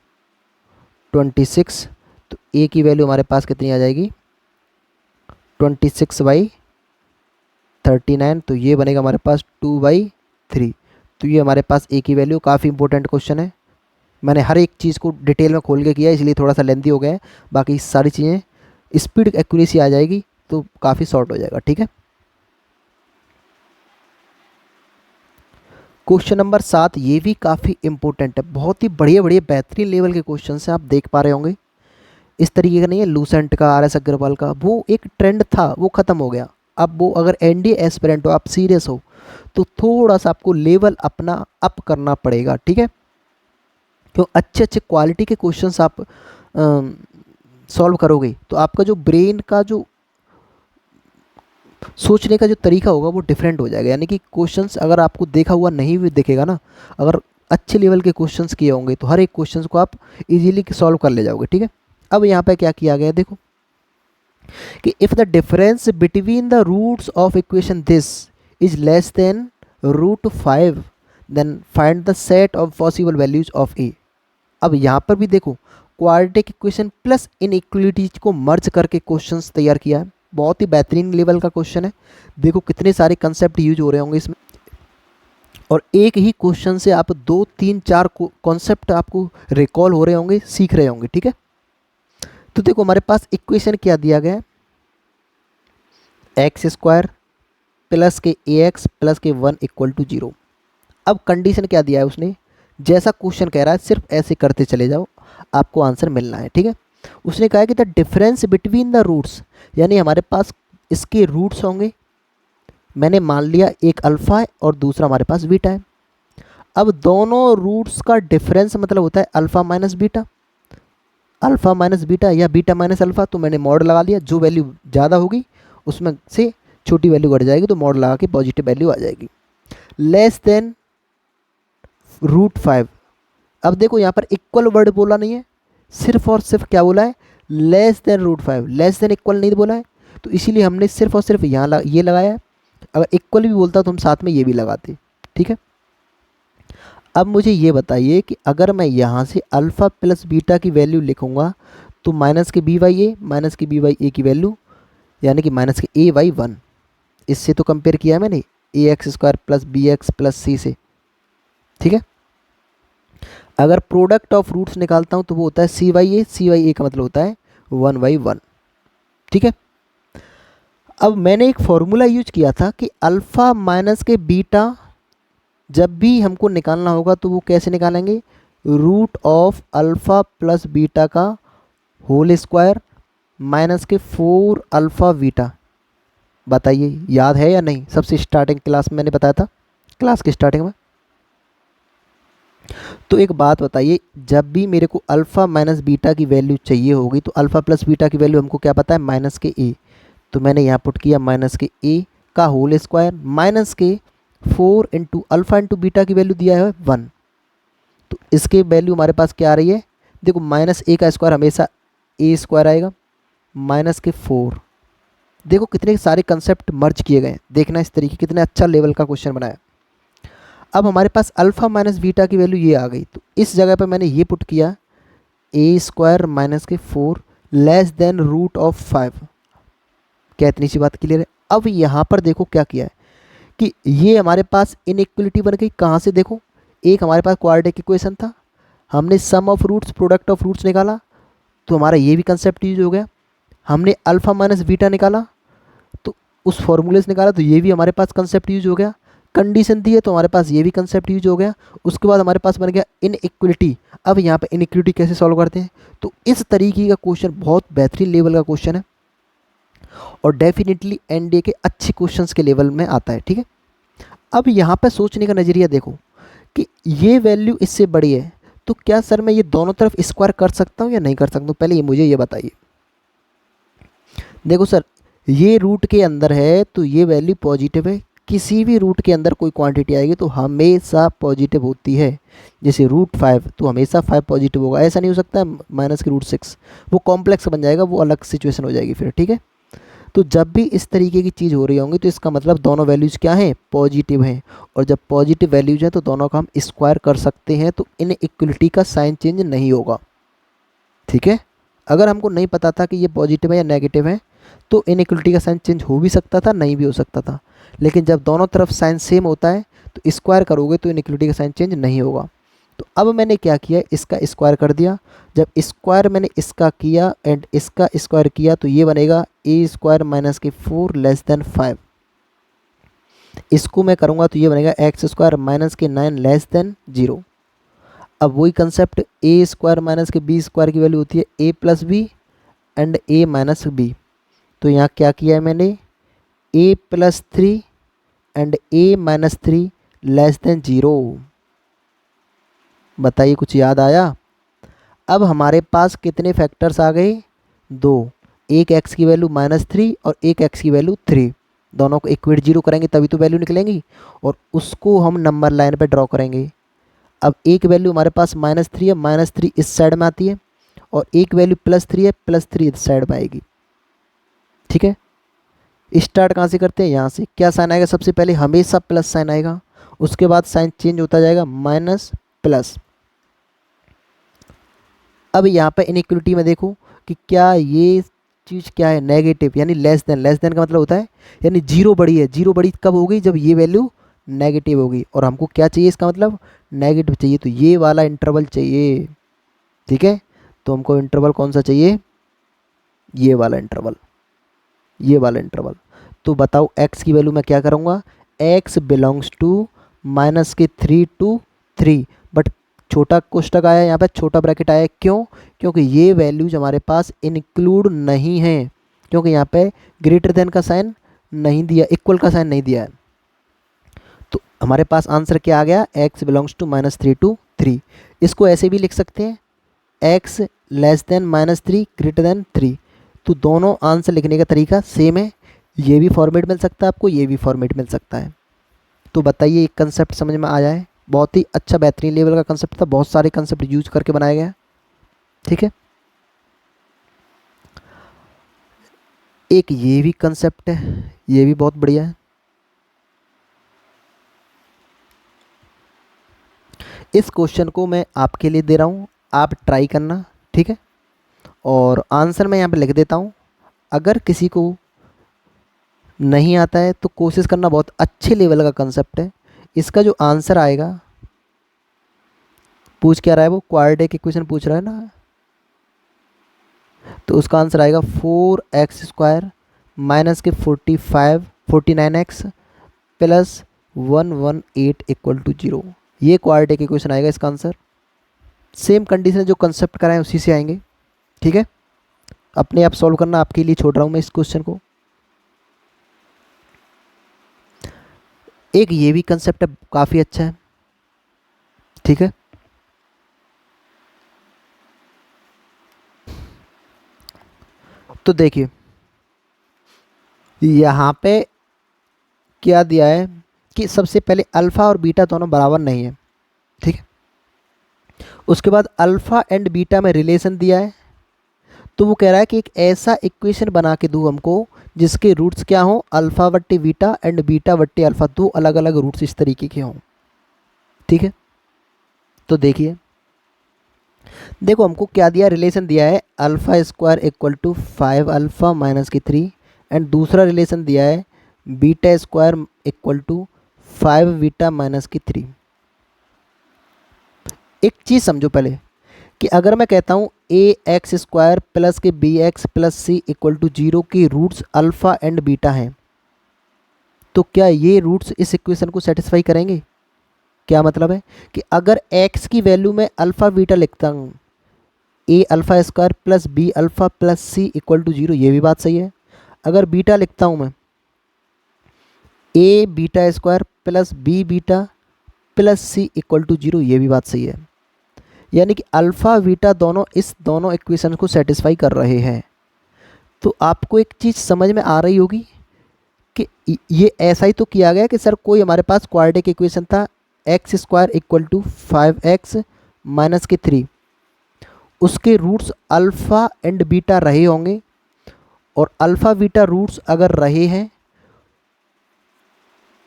26। तो a की वैल्यू हमारे पास कितनी आ जाएगी? 26/39, तो ये बनेगा हमारे पास 2/3। तो ये हमारे पास a की वैल्यू, काफ़ी इंपॉर्टेंट क्वेश्चन है, मैंने हर एक चीज़ को डिटेल में खोल के किया है इसलिए थोड़ा सा लेंथी हो गया है, बाकी सारी चीज़ें स्पीड एक्यूरेसी आ जाएगी तो काफ़ी शॉर्ट हो जाएगा। ठीक है, क्वेश्चन नंबर 7 ये भी काफ़ी इंपॉर्टेंट है, बहुत ही बढ़िया बढ़िया बेहतरीन लेवल के क्वेश्चन से आप देख पा रहे होंगे। इस तरीके का नहीं है लूसेंट का, आर एस अग्रवाल का, वो एक ट्रेंड था वो ख़त्म हो गया। अब वो अगर एनडीए एस्पिरेंट हो, आप सीरियस हो, तो थोड़ा सा आपको लेवल अपना अप करना पड़ेगा। ठीक है, तो अच्छे अच्छे क्वालिटी के क्वेश्चंस आप सॉल्व करोगे तो आपका जो ब्रेन का जो सोचने का जो तरीका होगा वो डिफरेंट हो जाएगा। यानी कि क्वेश्चंस अगर आपको देखा हुआ नहीं भी दिखेगा ना, अगर अच्छे लेवल के क्वेश्चंस किए होंगे तो हर एक क्वेश्चंस को आप इजीली सॉल्व कर ले जाओगे। ठीक है, अब यहाँ पे क्या किया गया है देखो कि if the difference between the roots of equation this is less than √5 then find the set of possible values of a. अब यहाँ पर भी देखो क्वाड्रेटिक इक्वेशन प्लस इनइक्वालिटीज को मर्ज करके क्वेश्चंस तैयार किया है। बहुत ही बेहतरीन लेवल का क्वेश्चन है। देखो कितने सारे कंसेप्ट यूज हो रहे होंगे इसमें, और एक ही क्वेश्चन से आप 2 3 4 कॉन्सेप्ट आपको रिकॉल हो रहे होंगे, सीख रहे होंगे। ठीक है, तो देखो हमारे पास इक्वेशन क्या दिया गया है, x² प्लस के ax प्लस के 1 = 0। अब कंडीशन क्या दिया है उसने, जैसा क्वेश्चन कह रहा है सिर्फ ऐसे करते चले जाओ, आपको आंसर मिलना है। ठीक है, उसने कहा है कि the difference between the roots, यानी हमारे पास इसके रूट्स होंगे, मैंने मान लिया एक अल्फ़ा है और दूसरा हमारे पास बीटा है। अब दोनों रूट्स का डिफरेंस मतलब होता है alpha minus beta, alpha minus beta या बीटा माइनस अल्फ़ा। तो मैंने मॉड लगा लिया, जो वैल्यू ज़्यादा होगी उसमें से छोटी वैल्यू घट जाएगी, तो मॉड लगा के पॉजिटिव वैल्यू आ जाएगी। Less than √5। अब देखो यहाँ पर इक्वल वर्ड बोला नहीं है, सिर्फ और सिर्फ क्या बोला है, less than √5। Less than equal नहीं बोला है, तो इसीलिए हमने सिर्फ और सिर्फ यहाँ ये लगाया है। अगर इक्वल भी बोलता तो हम साथ में ये भी लगाते। ठीक है, अब मुझे ये बताइए कि अगर मैं यहाँ से अल्फ़ा प्लस बीटा की वैल्यू लिखूँगा तो माइनस के b/a माइनस के b/a की वैल्यू, यानी कि माइनस के a/1, इससे तो कंपेयर किया है मैंने ax² plus bx plus c से। ठीक है, अगर प्रोडक्ट ऑफ रूट्स निकालता हूँ तो वो होता है c/a, c/a का मतलब होता है 1/1। ठीक है, अब मैंने एक फॉर्मूला यूज किया था कि अल्फ़ा माइनस के बीटा जब भी हमको निकालना होगा तो वो कैसे निकालेंगे, root of alpha plus beta का होल स्क्वायर माइनस के 4 अल्फ़ा बीटा। बताइए याद है या नहीं, सबसे स्टार्टिंग क्लास में मैंने बताया था, क्लास की स्टार्टिंग में। तो एक बात बताइए, जब भी मेरे को अल्फ़ा माइनस बीटा की वैल्यू चाहिए होगी तो अल्फ़ा प्लस बीटा की वैल्यू हमको क्या पता है, माइनस के a। तो मैंने यहाँ पुट किया माइनस के a का होल स्क्वायर माइनस के 4 इंटू अल्फ़ा इंटू बीटा की वैल्यू दिया है 1। तो इसके वैल्यू हमारे पास क्या आ रही है, देखो माइनस a का स्क्वायर हमेशा a² आएगा, माइनस के 4। देखो कितने सारे कंसेप्ट मर्ज किए गए, देखना इस तरीके कितने अच्छा लेवल का क्वेश्चन बनाया। अब हमारे पास अल्फ़ा माइनस बीटा की वैल्यू ये आ गई, तो इस जगह पर मैंने ये पुट किया a² माइनस के 4 लेस देन √5। क्या इतनी सी बात क्लियर है। अब यहाँ पर देखो क्या किया है कि ये हमारे पास इनइक्वलिटी बन गई। कहाँ से देखो, एक हमारे पास क्वाड्रेटिक इक्वेशन था, हमने sum of roots product of roots निकाला तो हमारा ये भी कंसेप्ट यूज हो गया। हमने अल्फ़ा माइनस बीटा निकाला तो उस फॉर्मूले से निकाला तो ये भी हमारे पास कंसेप्ट यूज हो गया। कंडीशन दी है तो हमारे पास ये भी कंसेप्ट यूज हो गया। उसके बाद हमारे पास बन गया इनइक्वलिटी। अब यहाँ पे इनइक्वलिटी कैसे सॉल्व करते हैं, तो इस तरीके का क्वेश्चन बहुत बेहतरीन लेवल का क्वेश्चन है और डेफिनेटली एनडीए के अच्छे क्वेश्चंस के लेवल में आता है। ठीक है, अब यहाँ पे सोचने का नज़रिया देखो कि ये वैल्यू इससे बड़ी है तो क्या सर मैं ये दोनों तरफ स्क्वायर कर सकता हूँ या नहीं कर सकता हूँ, पहले ये मुझे ये बताइए। देखो सर ये रूट के अंदर है तो ये वैल्यू पॉजिटिव है, किसी भी रूट के अंदर कोई क्वांटिटी आएगी तो हमेशा पॉजिटिव होती है। जैसे √5 तो हमेशा 5 पॉजिटिव होगा, ऐसा नहीं हो सकता माइनस के √6, वो कॉम्प्लेक्स बन जाएगा, वो अलग सिचुएशन हो जाएगी फिर। ठीक है, तो जब भी इस तरीके की चीज़ हो रही होंगी तो इसका मतलब दोनों वैल्यूज़ क्या हैं, पॉजिटिव हैं। और जब पॉजिटिव वैल्यूज हैं तो दोनों का हम स्क्वायर कर सकते हैं, तो इनइक्वलिटी का साइन चेंज नहीं होगा। ठीक है, अगर हमको नहीं पता था कि ये पॉजिटिव है या नेगेटिव है तो इनइक्वलिटी का साइन चेंज हो भी सकता था, नहीं भी हो सकता था। लेकिन जब दोनों तरफ साइन सेम होता है तो स्क्वायर करोगे तो इनइक्वलिटी का साइन चेंज नहीं होगा। तो अब मैंने क्या किया, इसका स्क्वायर कर दिया। जब स्क्वायर मैंने इसका किया एंड इसका स्क्वायर किया तो ये बनेगा ए स्क्वायर माइनस के 4 लेस देन 5। इसको मैं करूँगा तो ये बनेगा एक्स स्क्वायर माइनस के 9 लेस देन 0। अब वही कंसेप्ट, ए स्क्वायर माइनस के बी स्क्वायर की वैल्यू होती है a plus b and a minus b. तो यहाँ क्या किया है मैंने, a plus 3 and a minus 3 less than 0। बताइए कुछ याद आया। अब हमारे पास कितने फैक्टर्स आ गए, 2। एक एक्स की वैल्यू -3 और एक एक्स की वैल्यू 3। दोनों को इक्वेट 0 करेंगे तभी तो वैल्यू निकलेंगी, और उसको हम नंबर लाइन पे ड्रॉ करेंगे। अब एक वैल्यू हमारे पास -3 है, -3 इस साइड में आती है, और एक वैल्यू +3 है, +3 इस साइड में आएगी। ठीक है, स्टार्ट कहाँ से करते हैं, यहाँ से। क्या साइन आएगा, सबसे पहले हमेशा प्लस साइन आएगा, उसके बाद साइन चेंज होता जाएगा माइनस प्लस। अब यहाँ पे इनइक्वलिटी में देखो कि क्या ये चीज़ क्या है, नेगेटिव, यानी लेस देन। लेस देन का मतलब होता है यानी जीरो बड़ी है। जीरो बड़ी कब होगी, जब ये वैल्यू नेगेटिव होगी, और हमको क्या चाहिए, इसका मतलब नेगेटिव चाहिए, तो ये वाला इंटरवल चाहिए। ठीक है, तो हमको इंटरवल कौन सा चाहिए, ये वाला इंटरवल, ये वाला इंटरवल। तो बताओ x की वैल्यू मैं क्या करूँगा, x belongs to -3 to 3, but छोटा कोष्टक आया यहाँ पे, छोटा ब्रैकेट आया, क्यों, क्योंकि ये वैल्यूज हमारे पास इंक्लूड नहीं है, क्योंकि यहाँ पे ग्रेटर देन का साइन नहीं दिया, इक्वल का साइन नहीं दिया है। तो हमारे पास आंसर क्या आ गया, x बिलोंग्स टू -3 to 3। इसको ऐसे भी लिख सकते हैं, x less than -3 greater than 3। तो दोनों आंसर लिखने का तरीका सेम है, ये भी फॉर्मेट मिल सकता है आपको, ये भी फॉर्मेट मिल सकता है। तो बताइए एक कंसेप्ट समझ में आया है, बहुत ही अच्छा बेहतरीन लेवल का कंसेप्ट था, बहुत सारे कंसेप्ट यूज करके बनाया गया। ठीक है, एक ये भी कंसेप्ट है, ये भी बहुत बढ़िया है। इस क्वेश्चन को मैं आपके लिए दे रहा हूँ, आप ट्राई करना। ठीक है, और आंसर मैं यहाँ पे लिख देता हूँ। अगर किसी को नहीं आता है तो कोशिश करना, बहुत अच्छे लेवल का कंसेप्ट है। इसका जो आंसर आएगा, पूछ क्या रहा है वो, क्वाड्रेटिक इक्वेशन पूछ रहा है ना, तो उसका आंसर आएगा 4x² माइनस के 49x प्लस 118 इक्वल टू 0। ये क्वाड्रेटिक इक्वेशन आएगा इसका आंसर। सेम कंडीशन जो कंसेप्ट कराएं उसी से आएंगे। ठीक है, अपने आप सॉल्व करना, आपके लिए छोड़ रहा हूँ मैं इस क्वेश्चन को। एक ये भी कंसेप्ट है, काफ़ी अच्छा है। ठीक है, तो देखिए यहाँ पे क्या दिया है कि सबसे पहले अल्फ़ा और बीटा दोनों बराबर नहीं है। ठीक है, उसके बाद अल्फ़ा एंड बीटा में रिलेशन दिया है, तो वो कह रहा है कि एक ऐसा इक्वेशन बना के दो हमको जिसके रूट्स क्या हों, अल्फ़ा बट्टे बीटा एंड बीटा बट्टे अल्फ़ा, दो अलग अलग रूट्स इस तरीके के हों। ठीक है, तो देखिए, देखो हमको क्या दिया, रिलेशन दिया है α² इक्वल टू 5α माइनस की 3, एंड दूसरा रिलेशन दिया है β² इक्वल टू 5 बीटा माइनस की 3। एक चीज़ समझो पहले कि अगर मैं कहता हूँ ax² प्लस के bx plus c equal to 0 की रूट्स अल्फ़ा एंड बीटा हैं, तो क्या ये रूट्स इस इक्वेशन को सेटिस्फाई करेंगे। क्या मतलब है कि अगर x की वैल्यू में अल्फ़ा बीटा लिखता हूँ, a² plus b plus c equal to 0, ये भी बात सही है। अगर बीटा लिखता हूँ मैं a² plus b plus c equal to 0, ये भी बात सही है। यानी कि अल्फ़ा बीटा दोनों इस दोनों इक्वेशन को सेटिस्फाई कर रहे हैं। तो आपको एक चीज़ समझ में आ रही होगी कि ये ऐसा ही तो किया गया कि सर कोई हमारे पास क्वाड्रेटिक इक्वेशन था x² equal to 5x minus के 3, उसके रूट्स अल्फ़ा एंड बीटा रहे होंगे, और अल्फ़ा बीटा रूट्स अगर रहे हैं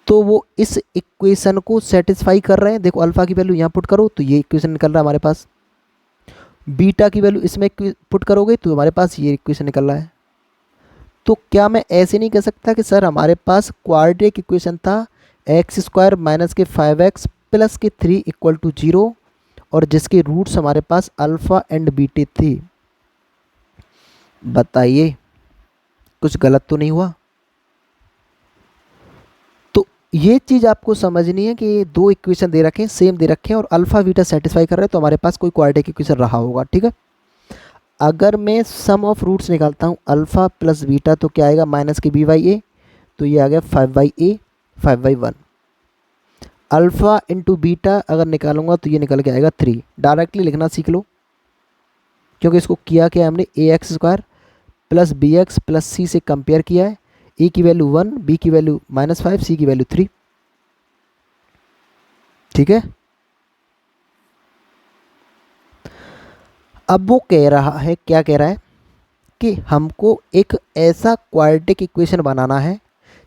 तो वो इस इक्वेशन को सेटिस्फाई कर रहे हैं। देखो अल्फ़ा की वैल्यू यहाँ पुट करो तो ये इक्वेशन निकल रहा है हमारे पास, बीटा की वैल्यू इसमें पुट करोगे तो हमारे पास ये इक्वेशन निकल रहा है। तो क्या मैं ऐसे नहीं कह सकता कि सर हमारे पास क्वाड्रेटिक इक्वेशन था x² माइनस के 5x प्लस के 3 इक्वल टू 0, और जिसके रूट्स हमारे पास अल्फ़ा एंड बीटा थी। बताइए कुछ गलत तो नहीं हुआ? तो ये चीज़ आपको समझनी है कि दो इक्वेशन दे रखे हैं, सेम दे रखे हैं और अल्फ़ा बीटा सेटिस्फाई कर रहे हैं, तो हमारे पास कोई क्वाड्रेटिक इक्वेशन रहा होगा। ठीक है, अगर मैं सम ऑफ रूट्स निकालता हूँ अल्फ़ा प्लस बीटा तो क्या आएगा, माइनस के बी बाई ए, तो ये आ गया 5/a 5/1। अल्फ़ा इंटू बीटा अगर निकालूंगा तो ये निकल के आएगा 3। डायरेक्टली लिखना सीख लो, क्योंकि इसको किया क्या हमने, ax² plus B x plus C से कंपेयर किया है। ए की वैल्यू 1, बी की वैल्यू -5, सी की वैल्यू 3। ठीक है, अब वो कह रहा है, क्या कह रहा है कि हमको एक ऐसा क्वाड्रेटिक इक्वेशन बनाना है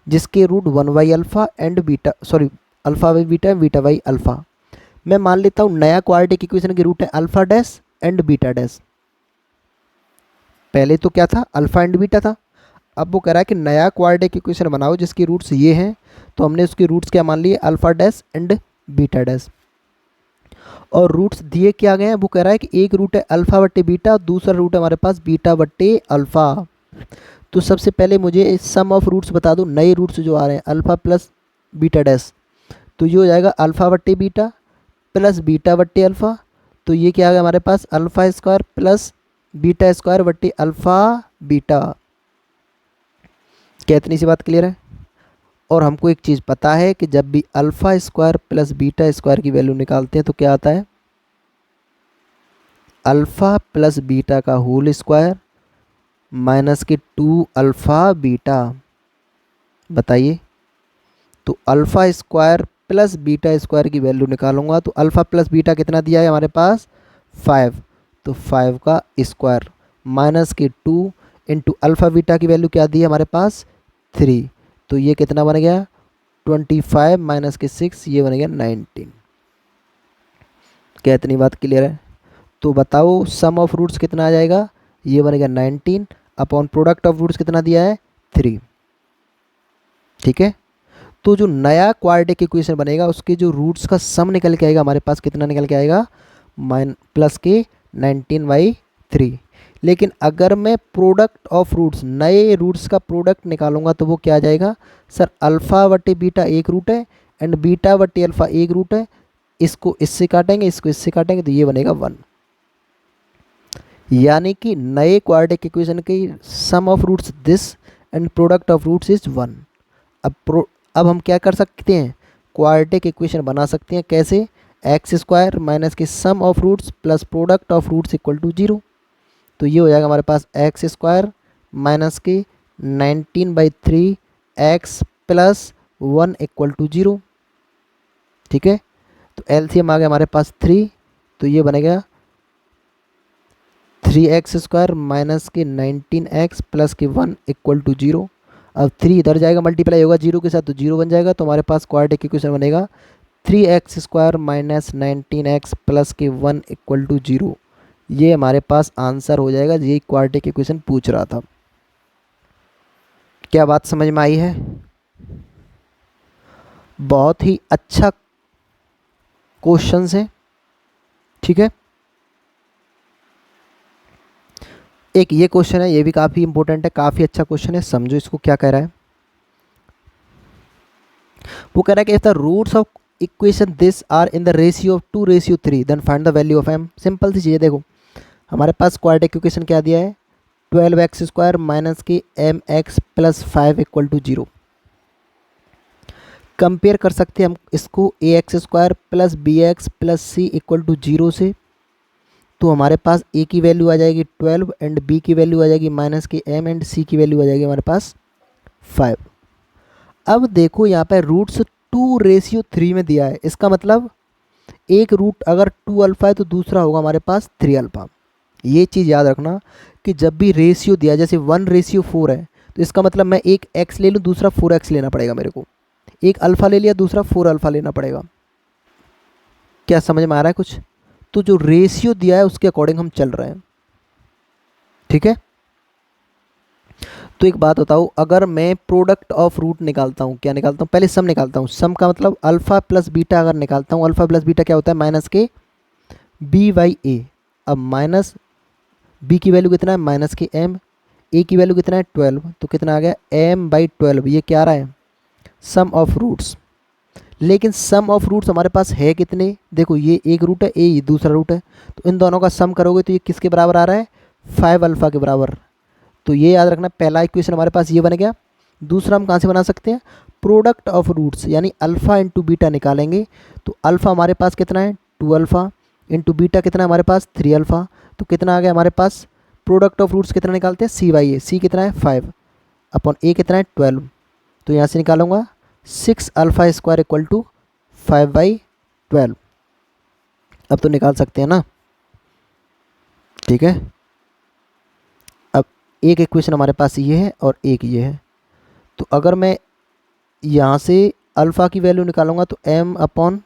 जिसके रूट 1/अल्फ़ा and beta, sorry alpha by beta beta by alpha. मैं मान लेता हूँ नया क्वाड्रेटिक इक्वेशन के रूट है alpha dash and beta dash. पहले तो क्या था, अल्फ़ा एंड बीटा था। अब वो कह रहा है कि नया क्वाड्रेटिक इक्वेशन बनाओ जिसके रूट्स ये हैं, तो हमने उसके रूट्स क्या मान लिए, alpha dash and beta dash. और रूट्स दिए क्या गए हैं, वो कह रहा है कि एक रूट है अल्फ़ा बट्टे बीटा, दूसरा रूट है हमारे पास बीटा बट्टे अल्फ़ा। तो सबसे पहले मुझे सम ऑफ रूट्स बता दो, नए रूट्स जो आ रहे हैं अल्फ़ा प्लस बीटा डैश, तो ये हो जाएगा अल्फ़ा बट्टे बीटा प्लस बीटा बट्टे अल्फ़ा। तो ये क्या आ गया हमारे पास, alpha square plus beta square बट्टे अल्फ़ा बीटा। क्या इतनी सी बात क्लियर है? और हमको एक चीज़ पता है कि जब भी alpha square plus beta square की वैल्यू निकालते हैं तो क्या आता है, अल्फ़ा प्लस बीटा का होल स्क्वायर माइनस के 2 अल्फ़ा बीटा। बताइए, तो alpha square plus beta square की वैल्यू निकालूंगा तो अल्फ़ा प्लस बीटा कितना दिया है हमारे पास, 5, तो 5 का स्क्वायर माइनस के 2 इंटू अल्फ़ा बीटा की वैल्यू क्या दी है हमारे पास, 3, तो ये कितना बन गया, 25 माइनस के 6, ये बन गया 19। क्या इतनी बात क्लियर है? तो बताओ सम ऑफ रूट्स कितना आ जाएगा, ये बनेगा 19 अपॉन प्रोडक्ट ऑफ रूट्स कितना दिया है, 3। ठीक है, तो जो नया क्वाड्रेटिक इक्वेशन बनेगा उसके जो रूट्स का सम निकल के आएगा हमारे पास, कितना निकल के आएगा, प्लस के 19/3। लेकिन अगर मैं प्रोडक्ट ऑफ रूट्स, नए रूट्स का प्रोडक्ट निकालूंगा तो वो क्या आ जाएगा, सर अल्फ़ा बटे बीटा एक रूट है एंड बीटा बटे अल्फ़ा एक रूट है, इसको इससे काटेंगे इसको इससे काटेंगे तो ये बनेगा 1। यानी कि नए क्वाड्रेटिक इक्वेशन के sum of roots this and product of roots is 1। अब हम क्या कर सकते हैं, क्वाड्रेटिक इक्वेशन बना सकते हैं, कैसे, एक्स स्क्वायर माइनस के sum of roots plus product of roots equal to 0। तो ये हो जाएगा हमारे पास एक्स स्क्वायर माइनस के 19/3 एक्स प्लस 1 इक्वल टू 0। ठीक है, तो एलसीएम आ गया हमारे पास 3, तो ये बनेगा 3x स्क्वायर माइनस के 19x प्लस के 1 इक्वल टू 0। अब 3 इधर जाएगा, मल्टीप्लाई होगा 0 के साथ तो 0 बन जाएगा, तो हमारे पास क्वाड्रेटिक इक्वेशन बनेगा 3x square minus 19x plus के 1 इक्वल टू 0। ये हमारे पास आंसर हो जाएगा, ये क्वाड्रेटिक इक्वेशन पूछ रहा था। क्या बात समझ में आई है? बहुत ही अच्छा क्वेश्चन है। ठीक है, एक ये क्वेश्चन है, ये भी काफ़ी इंपॉर्टेंट है, काफ़ी अच्छा क्वेश्चन है, समझो इसको क्या कह रहा है। वो कह रहा है कि if the roots of equation this are in the ratio of 2:3 then find the value of m। Simple सी चीज़ है, देखो हमारे पास क्वाड्रेटिक इक्वेशन क्या दिया है, 12x स्क्वायर माइनस के mx plus 5 equal to 0। Compare कर सकते हैं हम इसको ax square plus B x plus c equal to 0 से, तो हमारे पास a की वैल्यू आ जाएगी 12 एंड b की वैल्यू आ जाएगी माइनस के m एंड c की वैल्यू आ जाएगी हमारे पास 5। अब देखो यहाँ पे रूट्स 2:3 में दिया है, इसका मतलब एक रूट अगर 2 अल्फ़ा है तो दूसरा होगा हमारे पास 3 अल्फ़ा। ये चीज़ याद रखना कि जब भी रेशियो दिया, जैसे 1:4 है तो इसका मतलब मैं एक x ले लूँ दूसरा 4x लेना पड़ेगा मेरे को, एक अल्फ़ा ले लिया दूसरा 4 अल्फ़ा लेना पड़ेगा। क्या समझ में आ रहा है कुछ? तो जो रेशियो दिया है उसके अकॉर्डिंग हम चल रहे हैं। ठीक है, तो एक बात बताओ, अगर मैं प्रोडक्ट ऑफ रूट निकालता हूँ, क्या निकालता हूँ, पहले सम निकालता हूँ। सम का मतलब अल्फ़ा प्लस बीटा अगर निकालता हूँ, अल्फ़ा प्लस बीटा क्या होता है, माइनस के बी बाई ए। अब माइनस बी की वैल्यू कितना है माइनस के एम, ए की वैल्यू कितना है 12, तो कितना आ गया एम बाई 12। ये क्या आ रहा है सम ऑफ रूट्स। लेकिन सम ऑफ रूट्स हमारे पास है कितने, देखो ये एक रूट है, ये दूसरा रूट है, तो इन दोनों का सम करोगे तो ये किसके बराबर आ रहा है 5 अल्फ़ा के बराबर। तो ये याद रखना, पहला इक्वेशन हमारे पास ये बन गया। दूसरा हम कहाँ से बना सकते हैं, प्रोडक्ट ऑफ रूट्स यानी अल्फ़ा इंटू बीटा निकालेंगे। तो अल्फ़ा हमारे पास कितना है 2 अल्फ़ा, इंटू बीटा कितना है हमारे पास 3 अल्फ़ा, तो कितना आ गया हमारे पास, प्रोडक्ट ऑफ रूट्स कितना निकालते हैं सी बाई ए, सी कितना है 5 अपॉन ए कितना है 12। तो यहाँ से निकालूंगा 6 अल्फ़ा स्क्वायर इक्वल टू 5/12। अब तो निकाल सकते हैं ना, ठीक है। अब एक इक्वेशन हमारे पास ये है और एक ये है। तो अगर मैं यहाँ से अल्फ़ा की वैल्यू निकालूंगा तो m अपॉन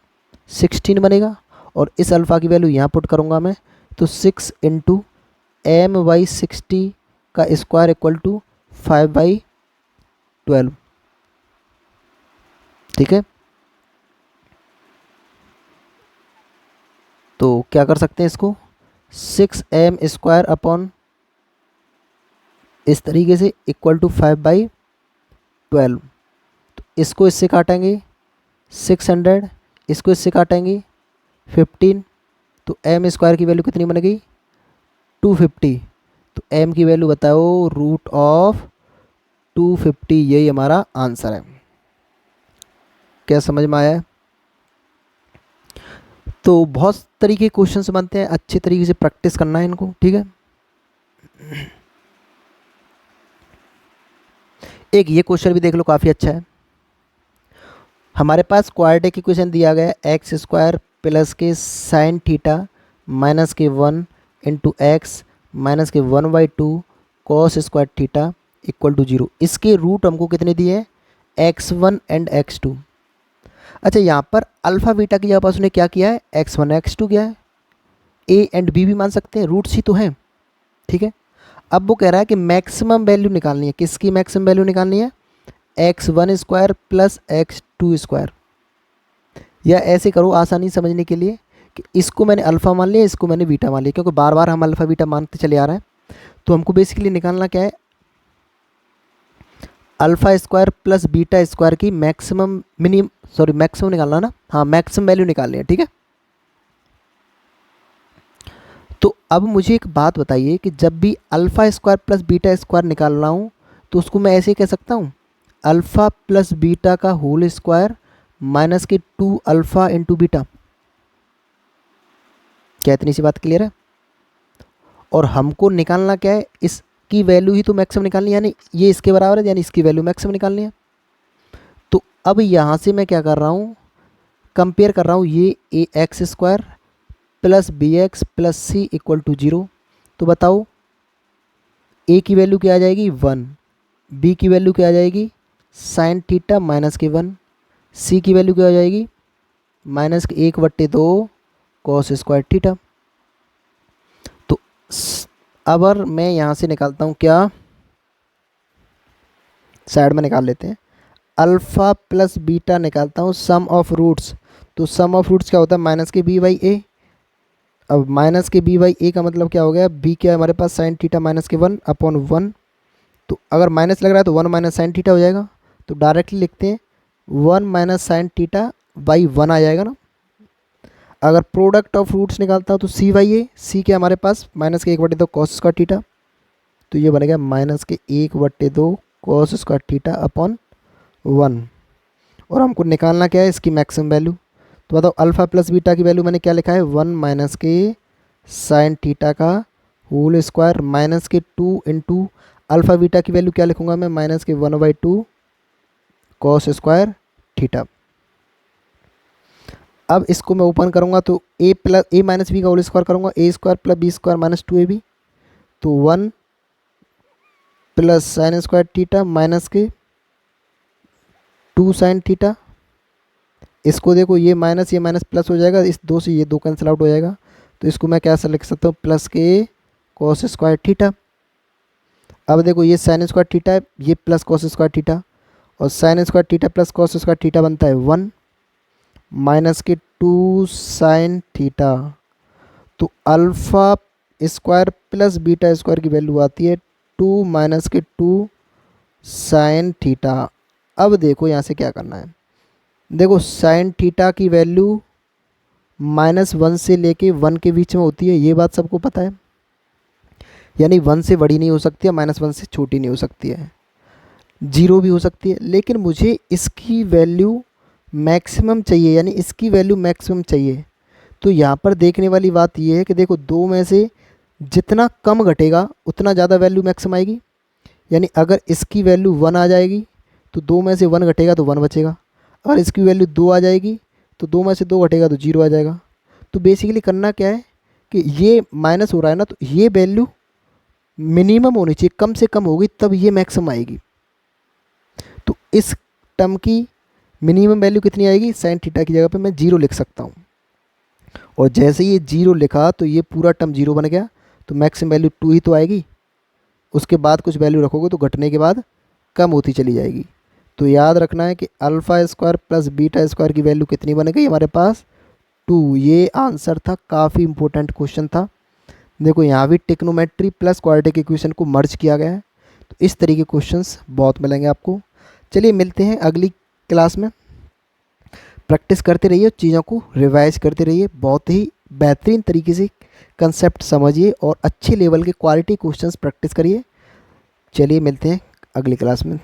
16 बनेगा, और इस अल्फ़ा की वैल्यू यहाँ पुट करूँगा मैं, तो 6 इंटू m/60 का स्क्वायर इक्वल टू 5/12, ठीक है। तो क्या कर सकते हैं इसको, 6m स्क्वायर अपॉन इस तरीके से इक्वल टू 5/12। तो इसको इससे काटेंगे 600, इसको इससे काटेंगे 15, तो एम स्क्वायर की वैल्यू कितनी बन गई 250। तो एम की वैल्यू बताओ रूट ऑफ 250, यही हमारा आंसर है। क्या समझ में आया है। तो बहुत तरीके के क्वेश्चन बनते हैं, अच्छे तरीके से प्रैक्टिस करना है इनको, ठीक है। एक ये क्वेश्चन भी देख लो, काफ़ी अच्छा है। हमारे पास क्वाड्रेटिक इक्वेशन दिया गया है एक्स स्क्वायर प्लस के साइन थीटा माइनस के 1 इंटू एक्स माइनस के 1/2 cos square theta equal to 0। इसके रूट हमको कितने दिए हैं x1 एंड x2। अच्छा, यहाँ पर अल्फ़ा बीटा की जगह पर उसने क्या किया है x1 x2 किया है, a एंड b भी मान सकते हैं, रूट्स ही तो हैं, ठीक है। अब वो कह रहा है कि मैक्सिमम वैल्यू निकालनी है, किसकी मैक्सिमम वैल्यू निकालनी है x1 square plus x2 square. या ऐसे करो आसानी समझने के लिए कि इसको मैंने अल्फ़ा मान लिया, इसको मैंने बीटा मान लिया, क्योंकि बार बार हम अल्फ़ा बीटा मानते चले आ रहे हैं। तो हमको बेसिकली निकालना क्या है, alpha square plus beta square की मैक्सिमम मैक्सिमम निकालना ना, हाँ मैक्सिमम वैल्यू निकालनी है, ठीक है। तो अब मुझे एक बात बताइए कि जब भी alpha square plus beta square निकाल रहा हूँ तो उसको मैं ऐसे कह सकता हूँ अल्फ़ा प्लस बीटा का होल स्क्वायर माइनस के 2 अल्फ़ा इंटू बीटा। क्या इतनी सी बात क्लियर है। और हमको निकालना क्या है, इसकी वैल्यू ही तो मैक्सिमम निकालनी है, यानी ये इसके बराबर है, यानी इसकी वैल्यू मैक्सिमम निकालनी है। तो अब यहाँ से मैं क्या कर रहा हूँ, कंपेयर कर रहा हूँ ये a x square plus B x plus c equal to 0। तो बताओ ए की वैल्यू क्या आ जाएगी 1, बी की वैल्यू क्या आ जाएगी साइन थीटा माइनस के 1, सी की वैल्यू क्या आ जाएगी माइनस के 1/2 कॉस स्क्वायर थीटा। तो अब अगर मैं यहाँ से निकालता हूँ क्या, साइड में निकाल लेते हैं, अल्फ़ा प्लस बीटा निकालता हूँ सम ऑफ रूट्स। तो सम ऑफ रूट्स क्या होता है माइनस के बी बाई ए। अब माइनस के बी बाई ए का मतलब क्या हो गया, बी क्या है हमारे पास साइन थीटा माइनस के 1 अपॉन 1। तो अगर माइनस लग रहा है तो 1 माइनस साइन थीटा हो जाएगा, तो डायरेक्टली लिखते हैं 1 माइनस साइन थीटा बाई 1 आ जाएगा ना। अगर प्रोडक्ट ऑफ रूट्स निकालता हूँ तो सी बाई ए, सी क्या हमारे पास माइनस के 1/2 कॉस स्क्वायर थीटा, तो ये बनेगा माइनस के 1/2 कॉस स्क्वायर थीटा अपॉन 1। और हमको निकालना क्या है इसकी मैक्सिमम वैल्यू। तो बताओ अल्फ़ा प्लस बीटा की वैल्यू मैंने क्या लिखा है 1 माइनस के साइन थीटा का होल स्क्वायर माइनस के 2 इंटू अल्फ़ा बीटा की वैल्यू क्या लिखूंगा मैं माइनस के 1/2 कॉस स्क्वायर थीटा। अब इसको मैं ओपन करूंगा तो ए माइनस बी का होल स्क्वायर करूंगा, a square plus b square minus 2ab, तो 1 plus sine square theta minus के 2 साइन थीटा। इसको देखो ये माइनस प्लस हो जाएगा, इस 2 से ये 2 कैंसिल आउट हो जाएगा, तो इसको मैं कैसे लिख सकता हूँ प्लस के कॉस स्क्वायर थीटा। अब देखो ये साइन स्क्वायर थीटा है, ये प्लस कॉस स्क्वायर थीटा, और sign square theta plus cos square theta बनता है 1 माइनस के 2 साइन थीटा। तो alpha square plus beta square की वैल्यू आती है 2 माइनस के 2 साइन थीटा। अब देखो यहाँ से क्या करना है। देखो साइन थीटा की वैल्यू -1 से लेके 1 के बीच में होती है, ये बात सबको पता है। यानी 1 से बड़ी नहीं हो सकती है, -1 से छोटी नहीं हो सकती है, 0 भी हो सकती है। लेकिन मुझे इसकी वैल्यू मैक्सिमम चाहिए, यानी इसकी वैल्यू मैक्सिमम चाहिए। तो यहाँ पर देखने वाली बात ये है कि देखो दो में से जितना कम घटेगा उतना ज़्यादा वैल्यू मैक्सिमम आएगी। यानी अगर इसकी वैल्यू 1 आ जाएगी तो 2 में से 1 घटेगा तो 1 बचेगा। अगर इसकी वैल्यू 2 आ जाएगी तो 2 में से 2 घटेगा तो 0 आ जाएगा। तो बेसिकली करना क्या है कि ये माइनस हो रहा है ना, तो ये वैल्यू मिनिमम होनी चाहिए, कम से कम होगी तब ये मैक्सिमम आएगी। तो इस टर्म की मिनिमम वैल्यू कितनी आएगी, साइन थीटा की जगह पे मैं 0 लिख सकता हूँ। और जैसे ये 0 लिखा तो ये पूरा टर्म 0 बन गया, तो मैक्सिमम वैल्यू 2 ही तो आएगी। उसके बाद कुछ वैल्यू रखोगे तो घटने के बाद कम होती चली जाएगी। तो याद रखना है कि alpha square plus beta square की वैल्यू कितनी बन गई हमारे पास, 2। ये आंसर था, काफ़ी इंपॉर्टेंट क्वेश्चन था। देखो यहाँ भी टिक्नोमेट्री प्लस क्वाड्रेटिक इक्वेशन को मर्ज किया गया है। तो इस तरीके के क्वेश्चंस बहुत मिलेंगे आपको। चलिए मिलते हैं अगली क्लास में। प्रैक्टिस करते रहिए, चीज़ों को रिवाइज करते रहिए, बहुत ही बेहतरीन तरीके से कंसेप्ट समझिए और अच्छे लेवल के क्वालिटी क्वेश्चंस प्रैक्टिस करिए। चलिए मिलते हैं अगली क्लास में।